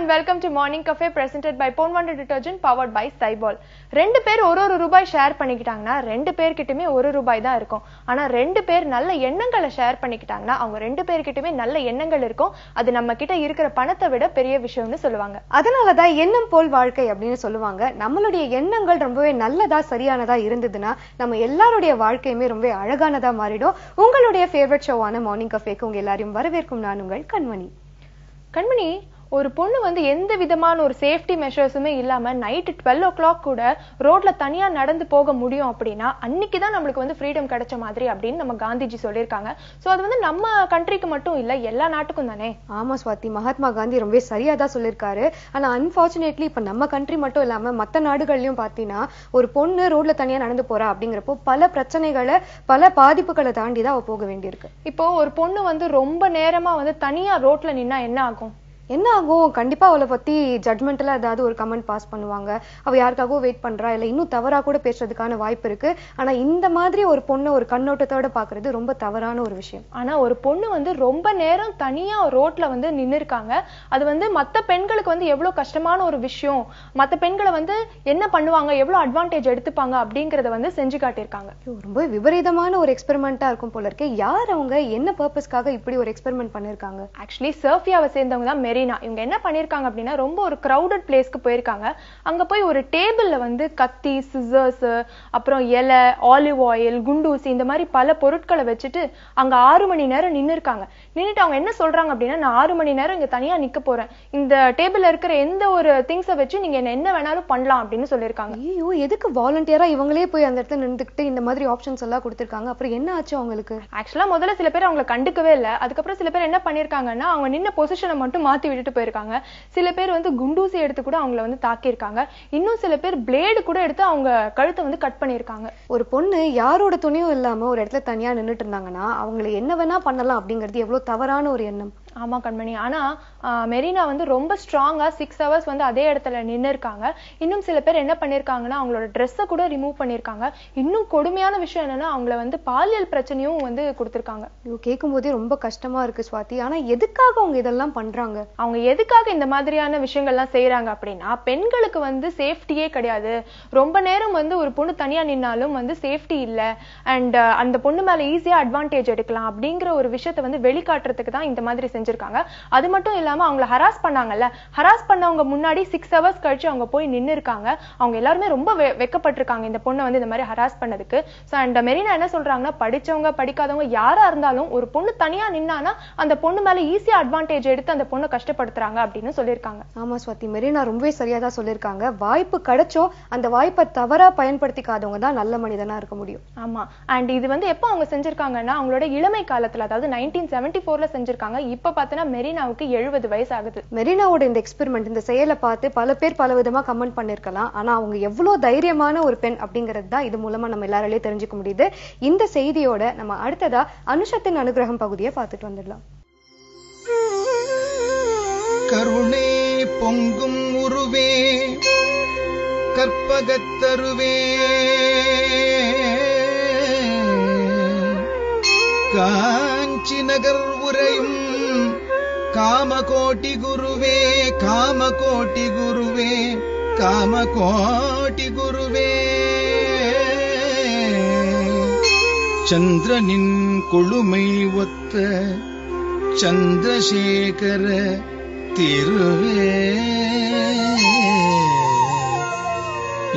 and welcome to Morning Cafe presented by Pon Wonder Detergent powered by Cyball. ரெண்டு பேர் ஒரு ரூபாய் share பண்ணிக்கிட்டாங்கன்னா ரெண்டு பேர்கிட்டயுமே ஒரு ரூபாய் தான் இருக்கும். ஆனா ரெண்டு பேர் நல்ல எண்ணங்களை ஷேர் பண்ணிக்கிட்டாங்கன்னா அவங்க ரெண்டு பேர்கிட்டயுமே நல்ல எண்ணங்கள் இருக்கும். அது நம்ம கிட்ட இருக்கிற பணத்தை விட பெரிய விஷயம்னு சொல்லுவாங்க. அதனாலதான் எண்ணம் போல் வாழ்க்கை அப்படின்னு சொல்லுவாங்க. நம்மளுடைய எண்ணங்கள் ரொம்பவே நல்லதா சரியானதா இருந்ததுன்னா நம்ம எல்லாருடைய வாழ்க்கையுமே ரொம்ப அழகானதா மாறிடும். உங்களுடைய ஃபேவரட் ஷோவான மார்னிங் கஃபேக்கு உங்க எல்லாரையும் வரவேற்கும் நான் உங்கள் கண்மணி. கண்மணி, ஒரு பொண்ணு வந்து எந்த விதமான ஒரு சேஃப்டி மெஷர்ஸுமே இல்லாம நைட் 12 o'clock கூட ரோட்ல தனியா நடந்து போக முடியும் அப்படின்னா அன்னைக்குதான் நம்மளுக்கு வந்து ஃப்ரீடம் கிடைச்ச மாதிரி அப்படின்னு நம்ம காந்திஜி சொல்லியிருக்காங்க. சோ அது வந்து நம்ம கண்ட்ரிக்கு மட்டும் இல்ல, எல்லா நாட்டுக்கும் தானே. ஆமா ஸ்வாதி, மகாத்மா காந்தி ரொம்ப சரியா தான் சொல்லியிருக்காரு. ஆனா அன்பார்ச்சுனேட்லி இப்ப நம்ம கண்ட்ரி மட்டும் இல்லாம மத்த நாடுகள்லயும் பாத்தீங்கன்னா ஒரு பொண்ணு ரோட்ல தனியா நடந்து போறா அப்படிங்கிறப்போ பல பிரச்சனைகளை பல பாதிப்புகளை தாண்டி தான் அவ போக வேண்டியிருக்கு. இப்போ ஒரு பொண்ணு வந்து ரொம்ப நேரமா வந்து தனியா ரோட்ல நின்னா என்ன ஆகும்? என்ன ஆகும்? கண்டிப்பா அவளை பத்தி ஜட்மெண்ட்ல ஏதாவது ஒரு கமெண்ட் பாஸ் பண்ணுவாங்க. அவ யாருக்காகவும் வெயிட் பண்றா இல்ல இன்னும் தவறா கூட பேசுறதுக்கான வாய்ப்பு இருக்கு. ஆனா இந்த மாதிரி ஒரு பொண்ணு ஒரு கண்ணோட்டத்தோட பாக்குறது ரொம்ப தவறான ஒரு விஷயம். ஆனா ஒரு பொண்ணு வந்து ரொம்ப நேரம் தனியா ரோட்ல வந்து நின்னு இருக்காங்க. அது வந்து மத்த பெண்களுக்கு வந்து எவ்வளவு கஷ்டமான ஒரு விஷயம், மத்த பெண்களை வந்து என்ன பண்ணுவாங்க, எவ்வளவு அட்வான்டேஜ் எடுத்துப்பாங்க அப்படிங்கறத வந்து செஞ்சு காட்டியிருக்காங்க. ரொம்ப விபரீதமான ஒரு எக்ஸ்பெரிமெண்டா இருக்கும் போல இருக்கு. யார் அவங்க, என்ன பர்பஸ்க்காக இப்படி ஒரு எக்ஸ்பெரிமெண்ட் பண்ணிருக்காங்க? ஆக்சுவலி சர்ஃபியாவை சேர்ந்தவங்க தான் மெரினா. இவங்க என்ன பண்ணிருக்காங்க அப்படின்னா ரொம்ப ஒரு கிரவுடட் பிளேஸ்க்கு போயிருக்காங்க. அங்க போய் ஒரு டேபிள்ல வந்து கத்தி, சிசர்ஸ், அப்புறம் இலை, ஆலிவ் ஆயில், குண்டூசி இந்த மாதிரி பல பொருட்களை வச்சுட்டு அங்க 6 மணி நேரம் நின்று இருக்காங்க. நின்றுட்டு அவங்க என்ன சொல்றாங்க அப்படின்னா, நான் 6 மணி நேரம் இங்க தனியா நிக்க போறேன், இந்த டேபிள்ல இருக்கிற எந்த ஒரு திங்ஸை வச்சு நீங்க என்ன வேணாலும் பண்ணலாம் அப்படின்னு சொல்லியிருக்காங்க. ஐயோ, எதுக்கு வாலண்டியரா இவங்களே போய் அந்த இடத்துல நின்றுக்கிட்டு இந்த மாதிரி ஆப்ஷன்ஸ் எல்லாம் கொடுத்திருக்காங்க? அப்புறம் என்ன ஆச்சு அவங்களுக்கு? ஆக்சுவலா முதல்ல சில பேர் அவங்களை கண்டுக்கவே இல்லை. அதுக்கப்புறம் சில பேர் என்ன பண்ணிருக்காங்கன்னா அவங்க நின்ன பொசிஷனை மட்டும் மாத்தி விட்டுட்டு போயிருக்காங்க. சில பேர் வந்து குண்டூசி எடுத்து கூட அவங்கள வந்து தாக்கியிருக்காங்க. இன்னும் சில பேர் பிளேடு கூட எடுத்து அவங்க கழுத்தை வந்து கட் பண்ணிருக்காங்க. ஒரு பொண்ணு யாரோட துணையும் இல்லாம ஒரு இடத்துல தனியா நின்றுட்டு இருந்தாங்கன்னா அவங்களை என்ன வேணா பண்ணலாம் அப்படிங்கிறது எவ்வளவு தவறான ஒரு எண்ணம். ஆமா கண்மணி, ஆனா மெரினா வந்து ரொம்ப ஸ்ட்ராங்கா 6 hours வந்து அதே இடத்துல நின்று இருக்காங்க. இன்னும் சில பேர் என்ன பண்ணிருக்காங்கன்னா அவங்களோட ட்ரெஸ்ஸை கூட ரிமூவ் பண்ணிருக்காங்க. இன்னும் கொடுமையான விஷயம் என்னன்னா அவங்கள வந்து பாலியல் பிரச்சனையும் வந்து கொடுத்திருக்காங்க. கேட்கும் போதே ரொம்ப கஷ்டமா இருக்கு ஸ்வாதி. ஆனா எதுக்காக அவங்க இதெல்லாம் பண்றாங்க? அவங்க எதுக்காக இந்த மாதிரியான விஷயங்கள்லாம் செய்யறாங்க அப்படின்னா, பெண்களுக்கு வந்து சேஃப்டியே கிடையாது, ரொம்ப நேரம் வந்து ஒரு பொண்ணு தனியா நின்னாலும் வந்து சேஃப்டி இல்ல, அண்ட் அந்த பொண்ணு மேல ஈஸியா அட்வான்டேஜ் எடுக்கலாம் அப்படிங்கிற ஒரு விஷயத்தை வந்து வெளிக்காட்டுறதுக்கு தான் இந்த மாதிரி செஞ்சிருக்காங்க. அது மட்டும் இல்லாம அவங்களை ஹராஸ் பண்ணாங்கல்ல, ஹராஸ் பண்ணவங்க முன்னாடி 6 hours கழிச்சு அவங்க போய் நின்று இருக்காங்க. அவங்க எல்லாருமே ரொம்ப வெக்கப்பட்டிருக்காங்க இந்த பொண்ணை வந்து இந்த மாதிரி ஹராஸ் பண்ணதுக்கு. சோ அண்ட் மெரினா என்ன சொல்றாங்கன்னா, படிச்சவங்க படிக்காதவங்க யாரா இருந்தாலும் ஒரு பொண்ணு தனியா நின்னானா அந்த பொண்ணு மேல ஈஸியா அட்வான்டேஜ் எடுத்து அந்த பொண்ணை கஷ்டப்படுத்துறாங்க அப்படின்னு சொல்லியிருக்காங்க. ஆமா ஸ்வாதி, மெரினா ரொம்பவே சரியா தான் சொல்லியிருக்காங்க. வாய்ப்பு கிடைச்சோம் அந்த வாய்ப்பை தவறா பயன்படுத்திக்காதவங்க தான் நல்ல மனிதனா இருக்க முடியும். ஆமா, அண்ட் இது வந்து எப்ப அவங்க செஞ்சிருக்காங்கன்னா அவங்களோட இளமை காலத்துல, அதாவது 1974ல செஞ்சிருக்காங்க. இப்ப பாத்தீங்கன்னா மெரினாவுக்கு 70 வயசு ஆகுது. மெரினாவோட இந்த எக்ஸ்பெரிமெண்ட், இந்த செயலை பார்த்து பல பேர் பல விதமா கமெண்ட் பண்ணிருக்கலாம். ஆனா அவங்க எவ்வளவு தைரியமான ஒரு பெண் அப்படிங்கிறது தான் இது மூலமா நம்ம எல்லாராலையும் தெரிஞ்சுக்க முடியுது. இந்த செய்தியோட நம்ம அடுத்ததா அனுஷத்தின் அனுகிரகம் பகுதியை பார்த்துட்டு வந்துடலாம். கருணை பொங்கும் உருவே, கற்பகத்தருவே, காஞ்சி நகர் உரையும் காமகோட்டி குருவே, காமகோட்டி குருவே, காமகோட்டி குருவே, சந்திரனின் கொழுமை ஒத்த சந்திரசேகர திருவே,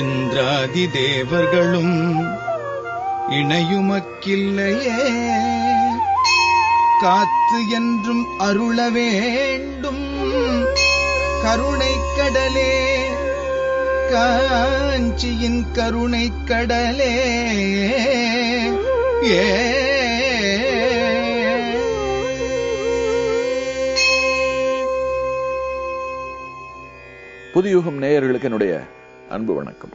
இந்திராதி தேவர்களும் இணையுமக்கில்லையே, காத்து என்றும் அருள வேண்டும் கருணை கடலே, காஞ்சியின் கருணை கடலே. புதுயுகம் நேயர்களுக்கு என்னுடைய அன்பு வணக்கம்.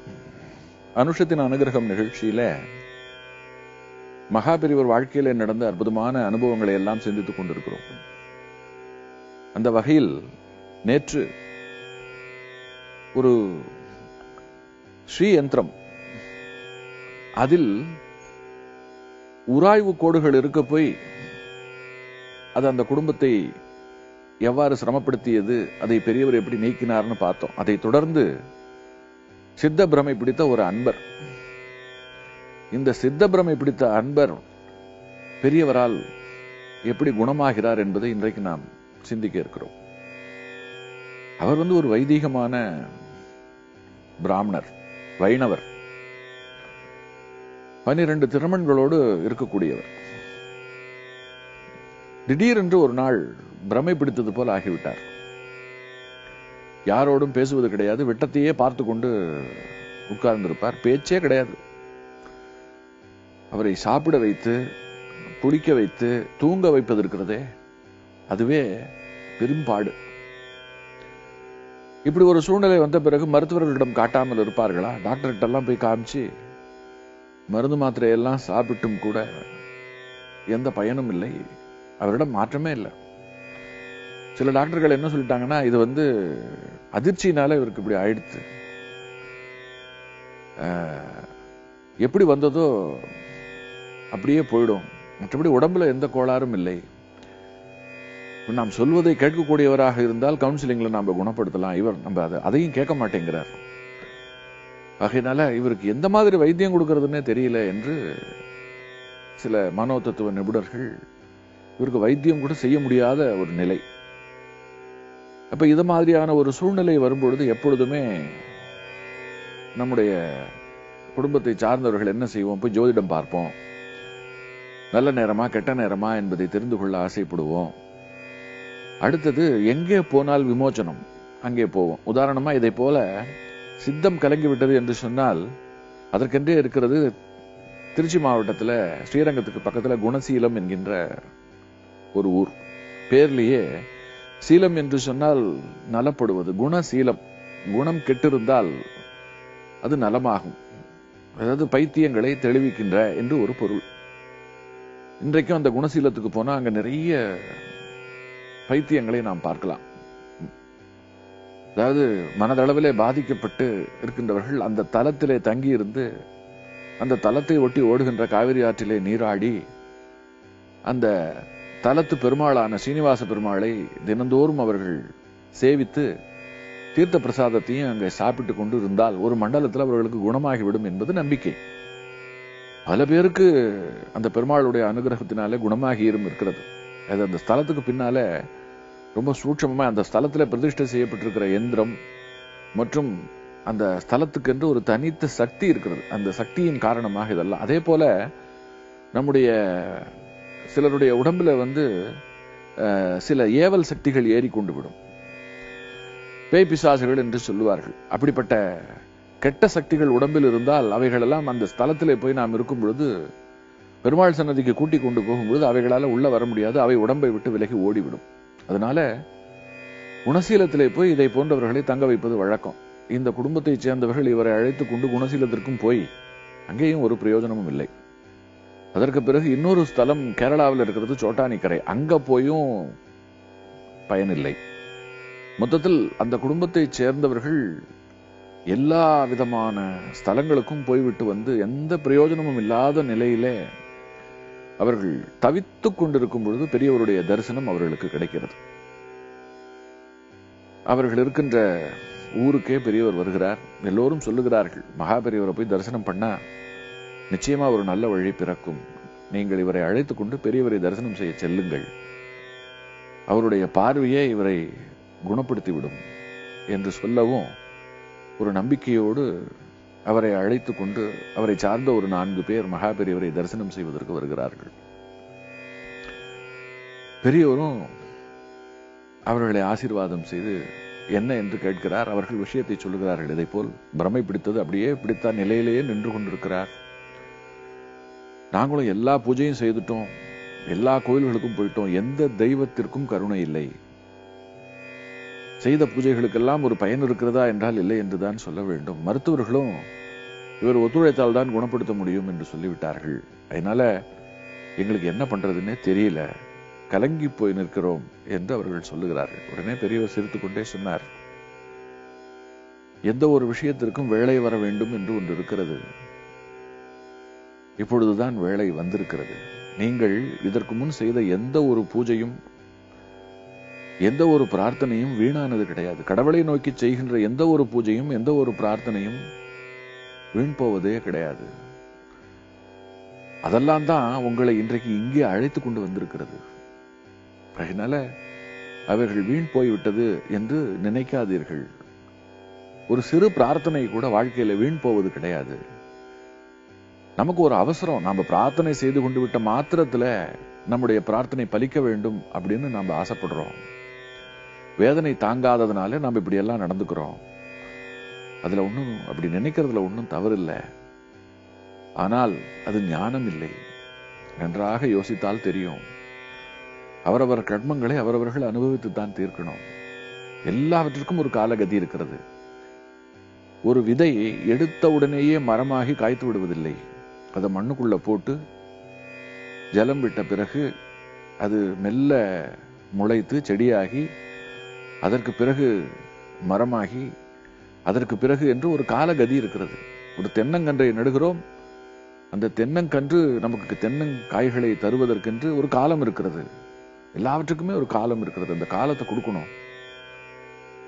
அனுஷத்தின் அனுகிரகம் நிகழ்ச்சியில மகாபெரிவர் வாழ்க்கையில நடந்த அற்புதமான அனுபவங்களை எல்லாம் சிந்தித்துக் கொண்டிருக்கிறோம். அந்த வகையில் நேற்று ஒரு ஸ்ரீ யந்திரம், அதில் உராய்வு கோடுகள் இருக்க போய் அது அந்த குடும்பத்தை எவ்வாறு சிரமப்படுத்தியது, அதை பெரியவர் எப்படி நீக்கினார்னு பார்த்தோம். அதை தொடர்ந்து சித்த பிரமை பிடித்த ஒரு அன்பர், இந்த சித்த பிரமை பிடித்த அன்பர் பெரியவரால் எப்படி குணமாகிறார் என்பதை இன்றைக்கு நாம் சிந்திக்க இருக்கிறோம். அவர் ஒரு வைதீகமான பிராமணர், வைணவர், 12 திருமணங்களோடு இருக்கக்கூடியவர். திடீரென்று ஒரு நாள் பிரமை பிடித்தது போல் ஆகிவிட்டார். யாரோடும் பேசுவது கிடையாது, வெட்டத்தையே பார்த்து கொண்டு உட்கார்ந்திருப்பார், பேச்சே கிடையாது. அவரை சாப்பிட வைத்து, குளிக்க வைத்து, தூங்க வைப்பது இருக்கிறதே, அதுவே பெரும்பாடு. இப்படி ஒரு சூழ்நிலை வந்த பிறகு மருத்துவர்களிடம் காட்டாமல் இருப்பார்களா? டாக்டர்கிட்ட எல்லாம் போய் காமிச்சு மருந்து மாத்திரையெல்லாம் சாப்பிட்டும் கூட எந்த பயனும் இல்லை, அவரிடம் மாற்றமே இல்லை. சில டாக்டர்கள் என்ன சொல்லிட்டாங்கன்னா, இது அதிர்ச்சியினால இவருக்கு இப்படி ஆயிடுத்து, எப்படி வந்ததோ அப்படியே போயிடும், மற்றபடி உடம்புல எந்த கோளாறும் இல்லை. நாம் சொல்வதை கேட்கக்கூடியவராக இருந்தால் கவுன்சிலிங்ல நாம குணப்படுத்தலாம், இவர் அதையும் கேட்க மாட்டேங்கிறார். ஆகையினால இவருக்கு எந்த மாதிரி வைத்தியம் கொடுக்கறதுன்னே தெரியல என்று சில மனோ தத்துவ நிபுணர்கள் இவருக்கு வைத்தியம் கூட செய்ய முடியாத ஒரு நிலை. அப்ப இது மாதிரியான ஒரு சூழ்நிலை வரும்பொழுது எப்பொழுதுமே நம்முடைய குடும்பத்தை சார்ந்தவர்கள் என்ன செய்வோம்? போய் ஜோதிடம் பார்ப்போம், நல்ல நேரமா கெட்ட நேரமா என்பதை தெரிந்து கொள்ள ஆசைப்படுவோம். அடுத்தது எங்கே போனால் விமோச்சனம் அங்கே போவோம். உதாரணமா இதை போல சித்தம் கலங்கிவிட்டது என்று சொன்னால் அதற்கென்றே இருக்கிறது. திருச்சி மாவட்டத்தில் ஸ்ரீரங்கத்துக்கு பக்கத்தில் குணசீலம் என்கின்ற ஒரு ஊர். பேர்லேயே சீலம் என்று சொன்னால் நலப்படுவது, குணசீலம், குணம் கெட்டிருந்தால் அது நலமாகும், அதாவது பைத்தியங்களை தெளிவிக்கின்ற என்று ஒரு பொருள். இன்றைக்கும் அந்த குணசீலத்துக்கு போனா அங்க நிறைய பைத்தியங்களை நாம் பார்க்கலாம். அதாவது மனதளவிலே பாதிக்கப்பட்டு இருக்கின்றவர்கள் அந்த தலத்திலே தங்கி இருந்து அந்த தலத்தை ஒட்டி ஓடுகின்ற காவிரி ஆற்றிலே நீராடி அந்த தலத்து பெருமாளான சீனிவாச பெருமாளை தினந்தோறும் அவர்கள் சேவித்து தீர்த்த பிரசாதத்தையும் அங்கே சாப்பிட்டு கொண்டு இருந்தால் ஒரு மண்டலத்தில் அவர்களுக்கு குணமாகிவிடும் என்பது நம்பிக்கை. பல பேருக்கு அந்த பெருமாளுடைய அனுகிரகத்தினாலே குணமாகியும் இருக்கிறது. அது அந்த ஸ்தலத்துக்கு பின்னால ரொம்ப சூட்சமா அந்த ஸ்தலத்துல பிரதிஷ்டை செய்யப்பட்டிருக்கிற எந்திரம் மற்றும் அந்த ஸ்தலத்துக்கு என்று ஒரு தனித்த சக்தி இருக்கிறது. அந்த சக்தியின் காரணமாக இதெல்லாம். அதே போல நம்முடைய சிலருடைய உடம்புல சில ஏவல் சக்திகள் ஏறிக்கொண்டு விடும், பேய் பிசாசுகள் என்று சொல்லுவார்கள். அப்படிப்பட்ட கெட்ட சக்திகள் உடம்பில் இருந்தால் அவைகளெல்லாம் அந்த ஸ்தலத்திலே போய் நாம் இருக்கும் பொழுது, பெருமாள் சன்னதிக்கு கூட்டிக் கொண்டு போகும்பொழுது அவைகளால உள்ள வர முடியாது, அவை உடம்பை விட்டு விலகி ஓடிவிடும். அதனால குணசீலத்திலே போய் இதை போன்றவர்களை தங்க வைப்பது வழக்கம். இந்த குடும்பத்தைச் சேர்ந்தவர்கள் இவரை அழைத்துக் கொண்டு குணசீலத்திற்கும் போய் அங்கேயும் ஒரு பிரயோஜனமும் இல்லை. அதற்கு பிறகு இன்னொரு ஸ்தலம் கேரளாவில் இருக்கிறது, சோட்டானிக்கரை, அங்க போயும் பயனில்லை. மொத்தத்தில் அந்த குடும்பத்தைச் சேர்ந்தவர்கள் எல்லா விதமான ஸ்தலங்களுக்கும் போய்விட்டு எந்த பிரயோஜனமும் இல்லாத நிலையிலே அவர்கள் தவித்துக் கொண்டிருக்கும் பொழுது பெரியவருடைய தரிசனம் அவர்களுக்கு கிடைக்கிறது. அவர்கள் இருக்கின்ற ஊருக்கே பெரியவர் வருகிறார். எல்லோரும் சொல்லுகிறார்கள், மகா பெரியவரை போய் தரிசனம் பண்ணா நிச்சயமா ஒரு நல்ல வழி பிறக்கும், நீங்கள் இவரை அழைத்துக் கொண்டு பெரியவரை தரிசனம் செய்ய செல்லுங்கள், அவருடைய பார்வையே இவரை குணப்படுத்திவிடும் என்று சொல்லவும் ஒரு நம்பிக்கையோடு அவரை அழைத்துக் கொண்டு அவரை சார்ந்த ஒரு 4 பேர் மகா பெரியவரை தரிசனம் செய்வதற்கு வருகிறார்கள். பெரியவரும் அவர்களை ஆசீர்வாதம் செய்து என்ன என்று கேட்கிறார். அவர்கள் விஷயத்தை சொல்லுகிறார்கள். இதை போல் பிரமை பிடித்தது அப்படியே பிடித்த நிலையிலேயே நின்று கொண்டிருக்கிறார். நாங்களும் எல்லா பூஜையும் செய்துட்டோம், எல்லா கோயில்களுக்கும் போயிட்டோம், எந்த தெய்வத்திற்கும் கருணை இல்லை, செய்த பூஜைகளுக்கெல்லாம் ஒரு பயன் இருக்கிறதா என்றால் இல்லை என்றுதான் சொல்ல வேண்டும். மருத்துவர்களும் இவர் ஒத்துழைத்தால் தான் குணப்படுத்த முடியும் என்று சொல்லிவிட்டார்கள். அதனால எங்களுக்கு என்ன பண்றதுன்னே தெரியல, கலங்கி போய் நிற்கிறோம் என்று அவர்கள் சொல்லுகிறார்கள். உடனே பெரியவர் சிரித்துக் கொண்டே சொன்னார், எந்த ஒரு விஷயத்திற்கும் வேலை வர வேண்டும் என்று ஒன்று இருக்கிறது, இப்பொழுதுதான் வேலை வந்திருக்கிறது. நீங்கள் இதற்கு முன் செய்த எந்த ஒரு பூஜையும் எந்த ஒரு பிரார்த்தனையும் வீணானது கிடையாது. கடவுளை நோக்கி செய்கின்ற எந்த ஒரு பூஜையும் எந்த ஒரு பிரார்த்தனையும் வீண் போவதே கிடையாது. அதெல்லாம் தான் உங்களை இன்றைக்கு இங்கே அழைத்து கொண்டு வந்திருக்கிறது. அதனால அவர்கள் வீண் போய்விட்டது என்று நினைக்காதீர்கள். ஒரு சிறு பிரார்த்தனை கூட வாழ்க்கையில வீண் போவது கிடையாது. நமக்கு ஒரு அவசரம், நாம பிரார்த்தனை செய்து கொண்டு விட்ட மாத்திரத்துல நம்முடைய பிரார்த்தனை பலிக்க வேண்டும் அப்படின்னு நாம ஆசைப்படுறோம். வேதனை தாங்காததுனால நாம இப்படி எல்லாம் நடந்துக்கிறோம். அதுல ஒண்ணும் அப்படி நினைக்கிறதுல ஒன்றும் தவறு இல்லை. ஆனால் அது ஞானம் இல்லை. நன்றாக யோசித்தால் தெரியும். அவரவர் கர்மங்களை அவரவர்கள் அனுபவித்துத்தான் தீர்க்கணும். எல்லாவற்றிற்கும் ஒரு காலகதி இருக்கிறது. ஒரு விதை எடுத்த உடனேயே மரமாகி காய்த்து விடுவதில்லை. அதை மண்ணுக்குள்ள போட்டு ஜலம் விட்ட பிறகு அது மெல்ல முளைத்து செடியாகி அதற்கு பிறகு மரமாகி அதற்கு பிறகு என்று ஒரு காலகதி இருக்கிறது. ஒரு தென்னங்கன்றை நடுகிறோம். அந்த தென்னங்கன்று நமக்கு தென்னங்காய்களை தருவதற்கென்று ஒரு காலம் இருக்கிறது. எல்லாவற்றுக்குமே ஒரு காலம் இருக்கிறது. அந்த காலத்தை கொடுக்கணும்.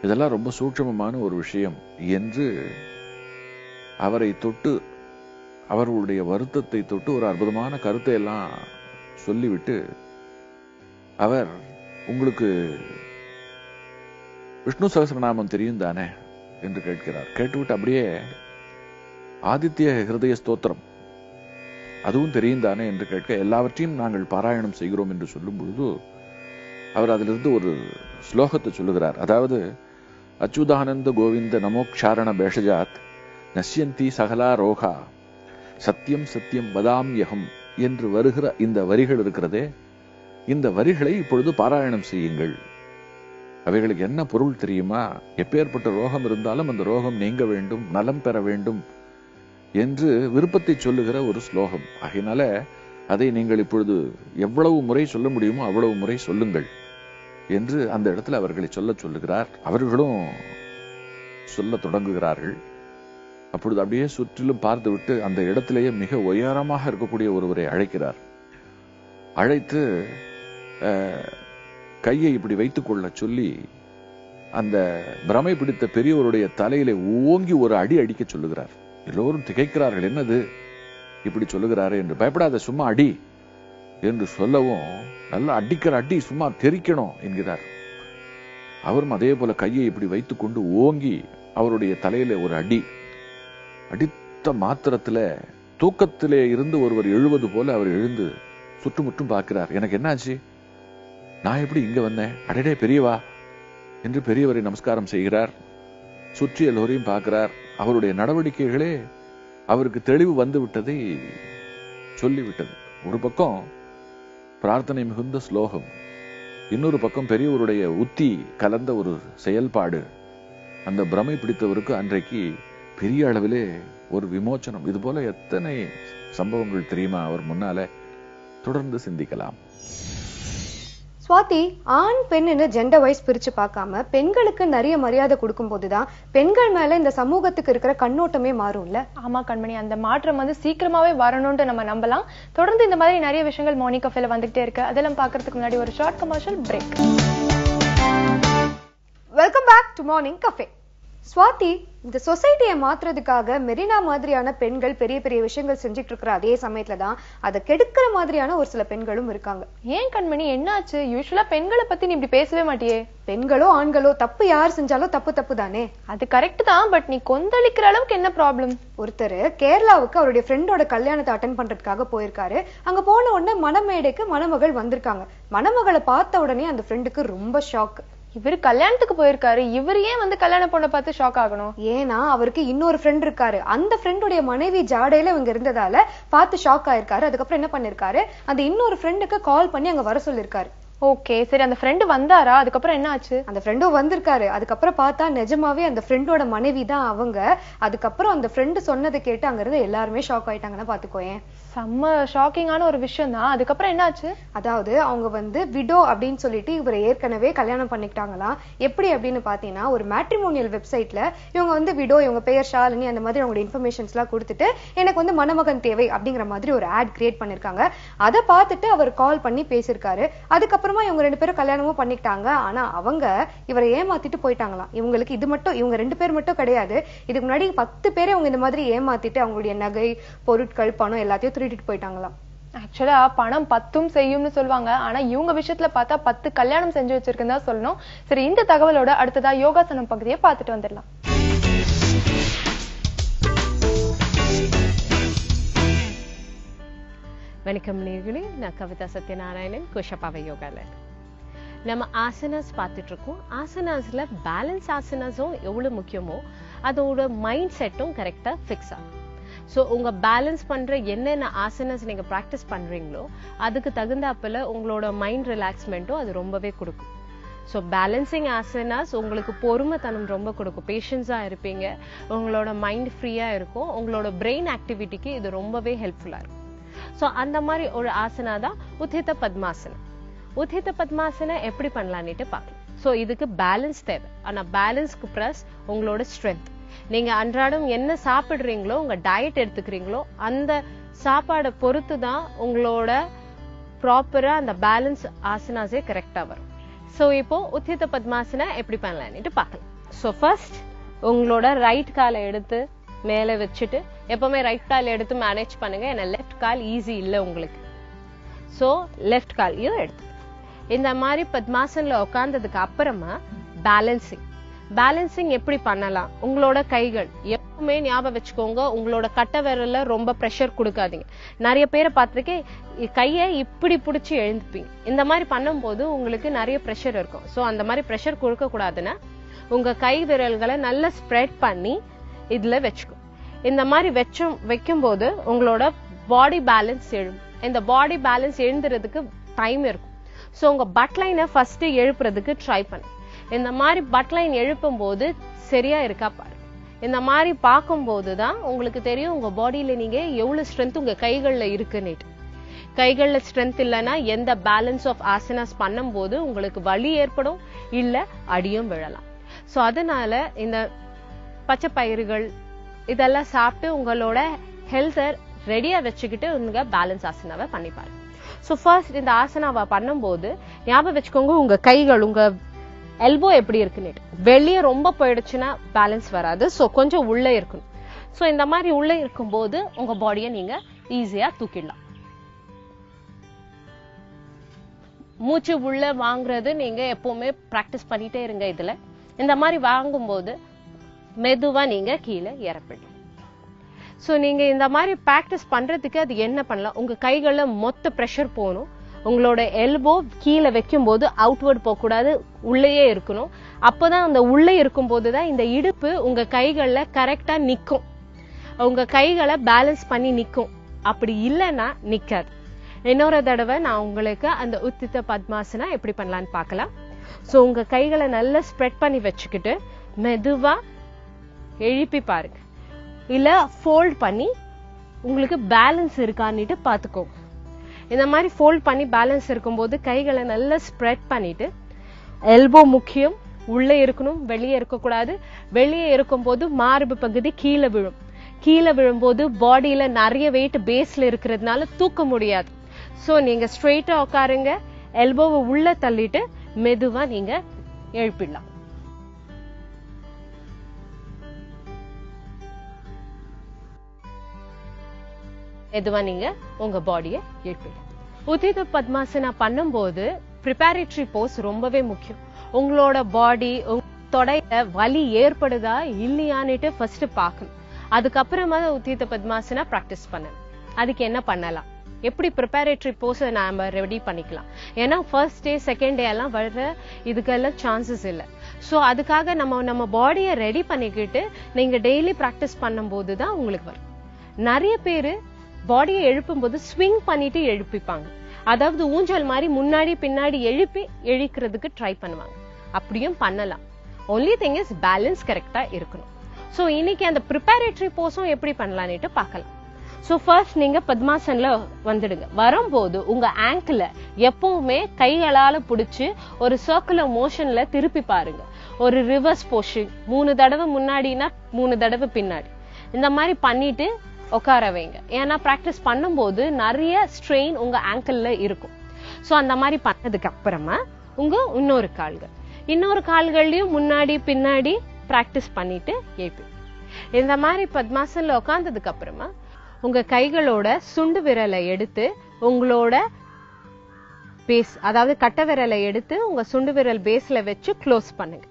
இதெல்லாம் ரொம்ப சூட்சமமான ஒரு விஷயம் என்று அவரை தொட்டு அவர்களுடைய வருத்தத்தை தொட்டு ஒரு அற்புதமான கருத்தை எல்லாம் சொல்லிவிட்டு அவர், உங்களுக்கு விஷ்ணு சகஸ்ரநாமம் தெரியும் தானே என்று கேட்கிறார். கேட்டுவிட்டு அப்படியே ஆதித்ய ஹிருதய ஸ்தோத்திரம் அதுவும் தெரியும் தானே என்று கேட்க, எல்லாவற்றையும் நாங்கள் பாராயணம் செய்கிறோம் என்று சொல்லும் பொழுது அவர் அதிலிருந்து ஒரு ஸ்லோகத்தை சொல்லுகிறார். அதாவது, அச்சுதானந்த கோவிந்த நமோக்ஷாரண பேஷஜாத் நஷ்யந்தி சகலா ரோகா சத்தியம் சத்தியம் வதாம்யகம் என்று வருகிற இந்த வரிகள் இருக்கிறதே, இந்த வரிகளை இப்பொழுது பாராயணம் செய்யுங்கள். அவைகளுக்கு என்ன பொருள் தெரியுமா? எப்பேற்பட்ட ரோகம் இருந்தாலும் அந்த ரோகம் நீங்க வேண்டும், நலம் பெற வேண்டும் என்று விருப்பத்தை சொல்லுகிற ஒரு ஸ்லோகம். ஆகையினால அதை நீங்கள் இப்பொழுது எவ்வளவு முறை சொல்ல முடியுமோ அவ்வளவு முறை சொல்லுங்கள் என்று அந்த இடத்துல அவர்களை சொல்லுகிறார். அவர்களும் சொல்ல தொடங்குகிறார்கள். அப்பொழுது அப்படியே சுற்றிலும் பார்த்துவிட்டு அந்த இடத்திலேயே மிக உயரமாக இருக்கக்கூடிய ஒருவரை அழைக்கிறார். அழைத்து கையை இப்படி வைத்துக் கொள்ள சொல்லி அந்த பிரமை பிடித்த பெரியவருடைய தலையிலே ஓங்கி ஒரு அடி அடிக்க சொல்லுகிறார். எல்லோரும் திகைக்கிறார்கள். என்னது இப்படி சொல்லுகிறாரு என்று. பயப்படாத, சும்மா அடி என்று சொல்லவும், நல்லா அடிக்கிற அடி சும்மா தெரிக்கணும் என்கிறார். அவரும் அதே போல கையை இப்படி வைத்துக் கொண்டு ஓங்கி அவருடைய தலையில ஒரு அடி அடித்த மாத்திரத்துல தூக்கத்திலே இருந்து ஒருவர் எழுவது போல அவர் எழுந்து சுற்றுமுற்றும் பார்க்கிறார். எனக்கு என்னாச்சு? நான் எப்படி இங்க வந்தேன்? அடடே பெரியவா என்று பெரியவரை நமஸ்காரம் செய்கிறார். சுற்றி எல்லோரையும் பார்க்கிறார். அவருடைய நடவடிக்கைகளே அவருக்கு தெளிவு வந்து விட்டதை சொல்லிவிட்டது. ஒரு பக்கம் பிரார்த்தனை மிகுந்த ஸ்லோகம், இன்னொரு பக்கம் பெரியவருடைய உத்தி கலந்த ஒரு செயல்பாடு. அந்த பிரமை பிடித்தவருக்கு அன்றைக்கு பெரிய அளவிலே ஒரு விமோச்சனம். இது போல எத்தனை சம்பவங்கள் தெரியுமா அவர் முன்னால? தொடர்ந்து சிந்திக்கலாம். சுவாதி, ஆண் பெண்ணுன்னு ஜெண்டர் வைஸ் பிரிச்சு பார்க்காம பெண்களுக்கு நிறைய மரியாதை கொடுக்கும் போதுதான் பெண்கள் மேல இந்த சமூகத்துக்கு இருக்கிற கண்ணோட்டமே மாறும்ல? ஆமா கண்மணி, அந்த மாற்றம் வந்து சீக்கிரமாவே வரணும்னு நம்ம நம்பலாம். தொடர்ந்து இந்த மாதிரி நிறைய விஷயங்கள் மார்னிங் கஃபேல வந்துகிட்டே இருக்கு. அதெல்லாம் பாக்குறதுக்கு முன்னாடி ஒரு short commercial break. Welcome back to morning cafe. Swathi, இந்த சொசைட்டியை மாத்துறதுக்காக மெரினா மாதிரியான பெண்கள் பெரிய பெரிய விஷயங்கள் செஞ்சுட்டு இருக்கிற அதே சமயத்துலதான் அதை கெடுக்கிற மாதிரியான ஒரு சில பெண்களும் இருக்காங்க. ஏன் கண்மணி, என்னாச்சு? யூசுவலா பெண்களை பத்தி நீ இப்படி பேசவே மாட்டியே. பெண்களோ ஆண்களோ தப்பு யார் செஞ்சாலும் தப்பு தானே. அது கரெக்ட் தான், பட் நீ கொந்தளிக்கிற அளவுக்கு என்ன ப்ராப்ளம்? ஒருத்தர் கேரளாவுக்கு அவருடைய ஃப்ரெண்டோட கல்யாணத்தை அட்டென்ட் பண்றதுக்காக போயிருக்காரு. அங்க போன உடனே மணமேடைக்கு மணமகள் வந்திருக்காங்க. மணமகளை பார்த்த உடனே அந்த ஃப்ரெண்டுக்கு ரொம்ப ஷாக். இவரு கல்யாணத்துக்கு போயிருக்காரு, இவர் ஏன் வந்து கல்யாண பொண்ணை பார்த்து ஷாக் ஆகணும்? ஏன்னா அவருக்கு இன்னொரு ஃப்ரெண்ட் இருக்காரு. அந்த ஃப்ரெண்டுடைய மனைவி ஜாடையில இவங்க இருந்ததால பார்த்து ஷாக் ஆயிருக்காரு. அதுக்கப்புறம் என்ன பண்ணிருக்காரு, அந்த இன்னொரு ஃப்ரெண்டுக்கு கால் பண்ணி அங்க வர சொல்லிருக்காரு. ஓகே சரி, அந்த ஃப்ரெண்டு வந்தாரா? அதுக்கப்புறம் என்ன ஆச்சு? அந்த ஃப்ரெண்டும் வந்திருக்காரு. அதுக்கப்புறம் பார்த்தா நிஜமாவே அந்த ஃப்ரெண்டோட மனைவி தான் அவங்க. அதுக்கப்புறம் அந்த ஃப்ரெண்டு சொன்னதை கேட்டு அங்க இருந்து எல்லாருமே ஷாக் ஆயிட்டாங்கன்னா பாத்துக்கோயேன். செம்ம ஷாக்கிங்கான ஒரு விஷயம் தான். அதுக்கப்புறம் என்னாச்சு? அதாவது அவங்க வந்து விடோ அப்படின்னு சொல்லிட்டு இவரை ஏற்கனவே கல்யாணம் பண்ணிக்கிட்டாங்களாம். எப்படி அப்படின்னு பாத்தீங்கன்னா, ஒரு மேட்ரிமோனியல் வெப்சைட்ல இவங்க வந்து விடோ, இவங்க பெயர் ஷாலினி, அந்த மாதிரி அவங்களோட இன்ஃபர்மேஷன்ஸ் எல்லாம் கொடுத்துட்டு எனக்கு வந்து மணமகன் தேவை அப்படிங்கிற மாதிரி ஒரு ஆட் கிரியேட் பண்ணிருக்காங்க. அதை பார்த்துட்டு அவர் கால் பண்ணி பேசியிருக்காரு. அதுக்கப்புறம் அதுக்கப்புறமா இவங்க 2 பேரும் கல்யாணமும் பண்ணிக்கிட்டாங்க. ஆனா அவங்க இவரை ஏமாத்திட்டு போயிட்டாங்களாம். இவங்களுக்கு இது மட்டும், இவங்க 2 பேர் மட்டும் கிடையாது, இதுக்கு முன்னாடி 10 பேரை அவங்க இந்த மாதிரி ஏமாத்திட்டு அவங்களுடைய நகை, பொருட்கள், பணம் எல்லாத்தையும் திருடிட்டு போயிட்டாங்களாம். ஆக்சுவலா பணம் 10ம் செய்யும்னு சொல்லுவாங்க. ஆனா இவங்க விஷயத்துல பார்த்தா 10 கல்யாணம் செஞ்சு வச்சிருக்குன்னு தான் சொல்லணும். சரி, இந்த தகவலோட அடுத்ததா யோகாசனம் பகுதியை பார்த்துட்டு வந்துடலாம். வணக்கம் நேயர்களே, நான் கவிதா சத்யநாராயணன், குஷபாவை யோகால. நம்ம ஆசனாஸ் பார்த்துட்டு இருக்கோம். ஆசனாஸ்ல பேலன்ஸ் ஆசனாஸும் எவ்வளவு முக்கியமோ அதோட மைண்ட் செட்டும் கரெக்டா ஃபிக்ஸ் ஆகும். ஸோ உங்க பேலன்ஸ் பண்ற என்னென்ன ஆசனாஸ் நீங்க ப்ராக்டிஸ் பண்றீங்களோ அதுக்கு தகுந்தாப்புல உங்களோட மைண்ட் ரிலாக்ஸ்மெண்ட்டும் அது ரொம்பவே கொடுக்கும். ஸோ பேலன்சிங் ஆசனாஸ் உங்களுக்கு பொறுமைத்தனம் ரொம்ப கொடுக்கும், பேஷன்ஸா இருப்பீங்க, உங்களோட மைண்ட் ஃப்ரீயா இருக்கும், உங்களோட பிரெயின் ஆக்டிவிட்டிக்கு இது ரொம்பவே ஹெல்ப்ஃபுல்லா இருக்கும். ஸோ அந்த மாதிரி ஒரு ஆசனா தான் உத்தித பத்மாசனம். உத்தித பத்மாசனம் எப்படி பண்ணலான்னுட்டு பார்க்கலாம். ஸோ இதுக்கு பேலன்ஸ் தேவை. ஆனா பேலன்ஸ்க்கு பிளஸ் உங்களோட ஸ்ட்ரென்த். நீங்க அன்றாடம் என்ன சாப்பிடுறீங்களோ, உங்க டயட் எடுத்துக்கிறீங்களோ, அந்த சாப்பாடை பொறுத்து தான் உங்களோட ப்ராப்பரா அந்த பேலன்ஸ் ஆசனாஸே கரெக்டா வரும். ஸோ இப்போ உத்தித பத்மாசனம் எப்படி பண்ணலான்னுட்டு பார்க்கலாம். ஸோ ஃபர்ஸ்ட் உங்களோட ரைட் காலை எடுத்து மேல வச்சுட்டு, எப்பவுமே ரைட் கால் எடுத்து மேனேஜ் பண்ணுங்க, ஏன்னா லெஃப்ட் கால் ஈஸி இல்லை உங்களுக்கு. ஸோ லெஃப்ட் காலையும் எடுத்து இந்த மாதிரி பத்மாசன்ல உட்கார்ந்ததுக்கு அப்புறமா பேலன்சிங் எப்படி பண்ணலாம். உங்களோட கைகள் எப்பவுமே ஞாபகம் வச்சுக்கோங்க, உங்களோட கட்டை விரல்ல ரொம்ப ப்ரெஷர் கொடுக்காதீங்க. நிறைய பேரை பார்த்திருக்கேன், கையை இப்படி பிடிச்சி எழுந்துப்பீங்க. இந்த மாதிரி பண்ணும்போது உங்களுக்கு நிறைய ப்ரெஷர் இருக்கும். ஸோ அந்த மாதிரி ப்ரெஷர் கொடுக்க கூடாதுன்னா உங்க கை விரல்களை நல்லா ஸ்ப்ரெட் பண்ணி இதுல வச்சுக்கும். இந்த மாதிரி வைக்கும் போது உங்களோட பாடி பேலன்ஸ் எழும். இந்த பாடி பேலன்ஸ் எழுந்துறதுக்கு டைம் இருக்கும். ஸோ உங்க பட் லைனை ஃபர்ஸ்ட் எழுப்புறதுக்கு ட்ரை பண்ணு. இந்த மாதிரி பட் லைன் எழுப்பும் போது சரியா இருக்கா பாரு. இந்த மாதிரி பார்க்கும்போது தான் உங்களுக்கு தெரியும் உங்க பாடியில நீங்க எவ்வளவு ஸ்ட்ரென்த் உங்க கைகள்ல இருக்குன்னு. கைகள்ல ஸ்ட்ரென்த் இல்லைன்னா எந்த பேலன்ஸ் ஆஃப் ஆசனாஸ் பண்ணும் போது உங்களுக்கு வலி ஏற்படும், இல்ல அடியும் விழலாம். ஸோ அதனால இந்த பச்சை பயிர்கள் இதெல்லாம் சாப்பிட்டு உங்களோட ஹெல்த்தை ரெடியா வச்சுக்கிட்டு உங்க பேலன்ஸ் ஆசனாவை பண்ணி பாருங்க. ஸோ ஃபர்ஸ்ட் இந்த ஆசனாவை பண்ணும்போது ஞாபகம் வச்சுக்கோங்க, உங்க கைகள், உங்க எல்போ எப்படி இருக்குன்னு. வெளியே ரொம்ப போயிடுச்சுன்னா பேலன்ஸ் வராது. ஸோ கொஞ்சம் உள்ள இருக்கணும். ஸோ இந்த மாதிரி உள்ள இருக்கும்போது உங்க பாடியை நீங்க ஈஸியா தூக்கிடலாம். மூச்சு உள்ள வாங்குறது நீங்க எப்பவுமே பிராக்டிஸ் பண்ணிட்டே இருங்க. இதுல இந்த மாதிரி வாங்கும்போது மெதுவா நீங்க கீழே இறப்பிடலாம். ஸோ நீங்க இந்த மாதிரி பிராக்டிஸ் பண்றதுக்கு அது என்ன பண்ணலாம், உங்க கைகள்ல மொத்த ப்ரெஷர் போகணும். உங்களோட எல்போ கீழே வைக்கும் போது அவுட்வர்ட் போக கூடாது, உள்ளேயே இருக்கணும். அப்பதான் அந்த உள்ளே இருக்கும் போதுதான் இந்த இடுப்பு உங்க கைகள்ல கரெக்டா நிக்கும், உங்க கைகளை பேலன்ஸ் பண்ணி நிக்கும். அப்படி இல்லைன்னா நிக்காது. இன்னொரு தடவை நான் உங்களுக்கு அந்த உத்தித பத்மாசனா எப்படி பண்ணலான்னு பார்க்கலாம். ஸோ உங்க கைகளை நல்லா ஸ்ப்ரெட் பண்ணி வச்சுக்கிட்டு மெதுவா எழுப்பி பாருங்க, இல்ல ஃபோல்ட் பண்ணி உங்களுக்கு பேலன்ஸ் இருக்கான்னுட்டு பாத்துக்கோங்க. இந்த மாதிரி ஃபோல்ட் பண்ணி பேலன்ஸ் இருக்கும்போது கைகளை நல்லா ஸ்ப்ரெட் பண்ணிட்டு, எல்போ முக்கியம், உள்ளே இருக்கணும், வெளியே இருக்கக்கூடாது. வெளியே இருக்கும்போது மார்பு பகுதி கீழே விழும். கீழே விழும்போது பாடியில நிறைய வெயிட் பேஸ்ல இருக்கிறதுனால தூக்க முடியாது. ஸோ நீங்க ஸ்ட்ரெயிட்டா உட்காருங்க, எல்போவை உள்ள தள்ளிட்டு மெதுவா நீங்க எழுப்பிடலாம். மெதுவா நீங்க உங்க பாடியை எழுப்பிடலாம். உத்தித பத்மாசனா பண்ணும்போது ப்ரிப்பேரேட்டரி போஸ் ரொம்பவே முக்கியம். உங்களோட பாடி, தொடையில வலி ஏற்படுதா இல்லையான்னுட்டு ஃபர்ஸ்ட் பார்க்கணும். அதுக்கப்புறமா உத்தித பத்மாசனா பிராக்டிஸ் பண்ணணும். அதுக்கு என்ன பண்ணலாம், எப்படி ப்ரிப்பேரேட்டரி போஸை நாம ரெடி பண்ணிக்கலாம். ஏன்னா ஃபர்ஸ்ட் டே செகண்ட் டே எல்லாம் வர்ற இதுக்கெல்லாம் சான்சஸ் இல்லை. ஸோ அதுக்காக நம்ம பாடியை ரெடி பண்ணிக்கிட்டு நீங்க டெய்லி பிராக்டிஸ் பண்ணும்போது தான் உங்களுக்கு வரும். நிறைய பேரு பாடியை எழுப்பும் போது ஸ்விங் பண்ணிட்டு எழுப்பிப்பாங்க. அதாவது ஊஞ்சல் மாதிரி முன்னாடி பின்னாடி எழுக்கிறதுக்கு ட்ரை பண்ணுவாங்க. அப்படியும் பண்ணலாம். ஒன்லி திங் இஸ் பேலன்ஸ் கரெக்டா இருக்கணும். ஸோ இன்னைக்கு அந்த ப்ரிப்பேரேட்டரி போஸும் எப்படி பண்ணலான்னுட்டு பார்க்கலாம். ஸோ ஃபர்ஸ்ட் நீங்க பத்மாசன்ல வந்துடுங்க. வரும்போது உங்க ஆங்கிள் எப்பவுமே கைகளால பிடிச்சு ஒரு சர்க்குலர் மோஷன்ல திருப்பி பாருங்க. ஒரு ரிவர்ஸ் போஷன், 3 தடவை முன்னாடினா 3 தடவை பின்னாடி, இந்த மாதிரி பண்ணிட்டு உட்கார வைங்க. ஏன்னா பிராக்டிஸ் பண்ணும்போது நிறைய ஸ்ட்ரெயின் உங்க ஆங்கிள் இருக்கும். சோ அந்த மாதிரி பண்ணதுக்கு அப்புறமா உங்க இன்னொரு கால்கள்லயும் முன்னாடி பின்னாடி பிராக்டிஸ் பண்ணிட்டு ஏப்பி. இந்த மாதிரி பத்மாசன்ல உட்கார்ந்ததுக்கு அப்புறமா உங்க கைகளோட சுண்டு விரலை எடுத்து உங்களோட பேஸ், அதாவது கட்டை விரலை எடுத்து உங்க சுண்டு விரல் பேஸ்ல வச்சு க்ளோஸ் பண்ணுங்க.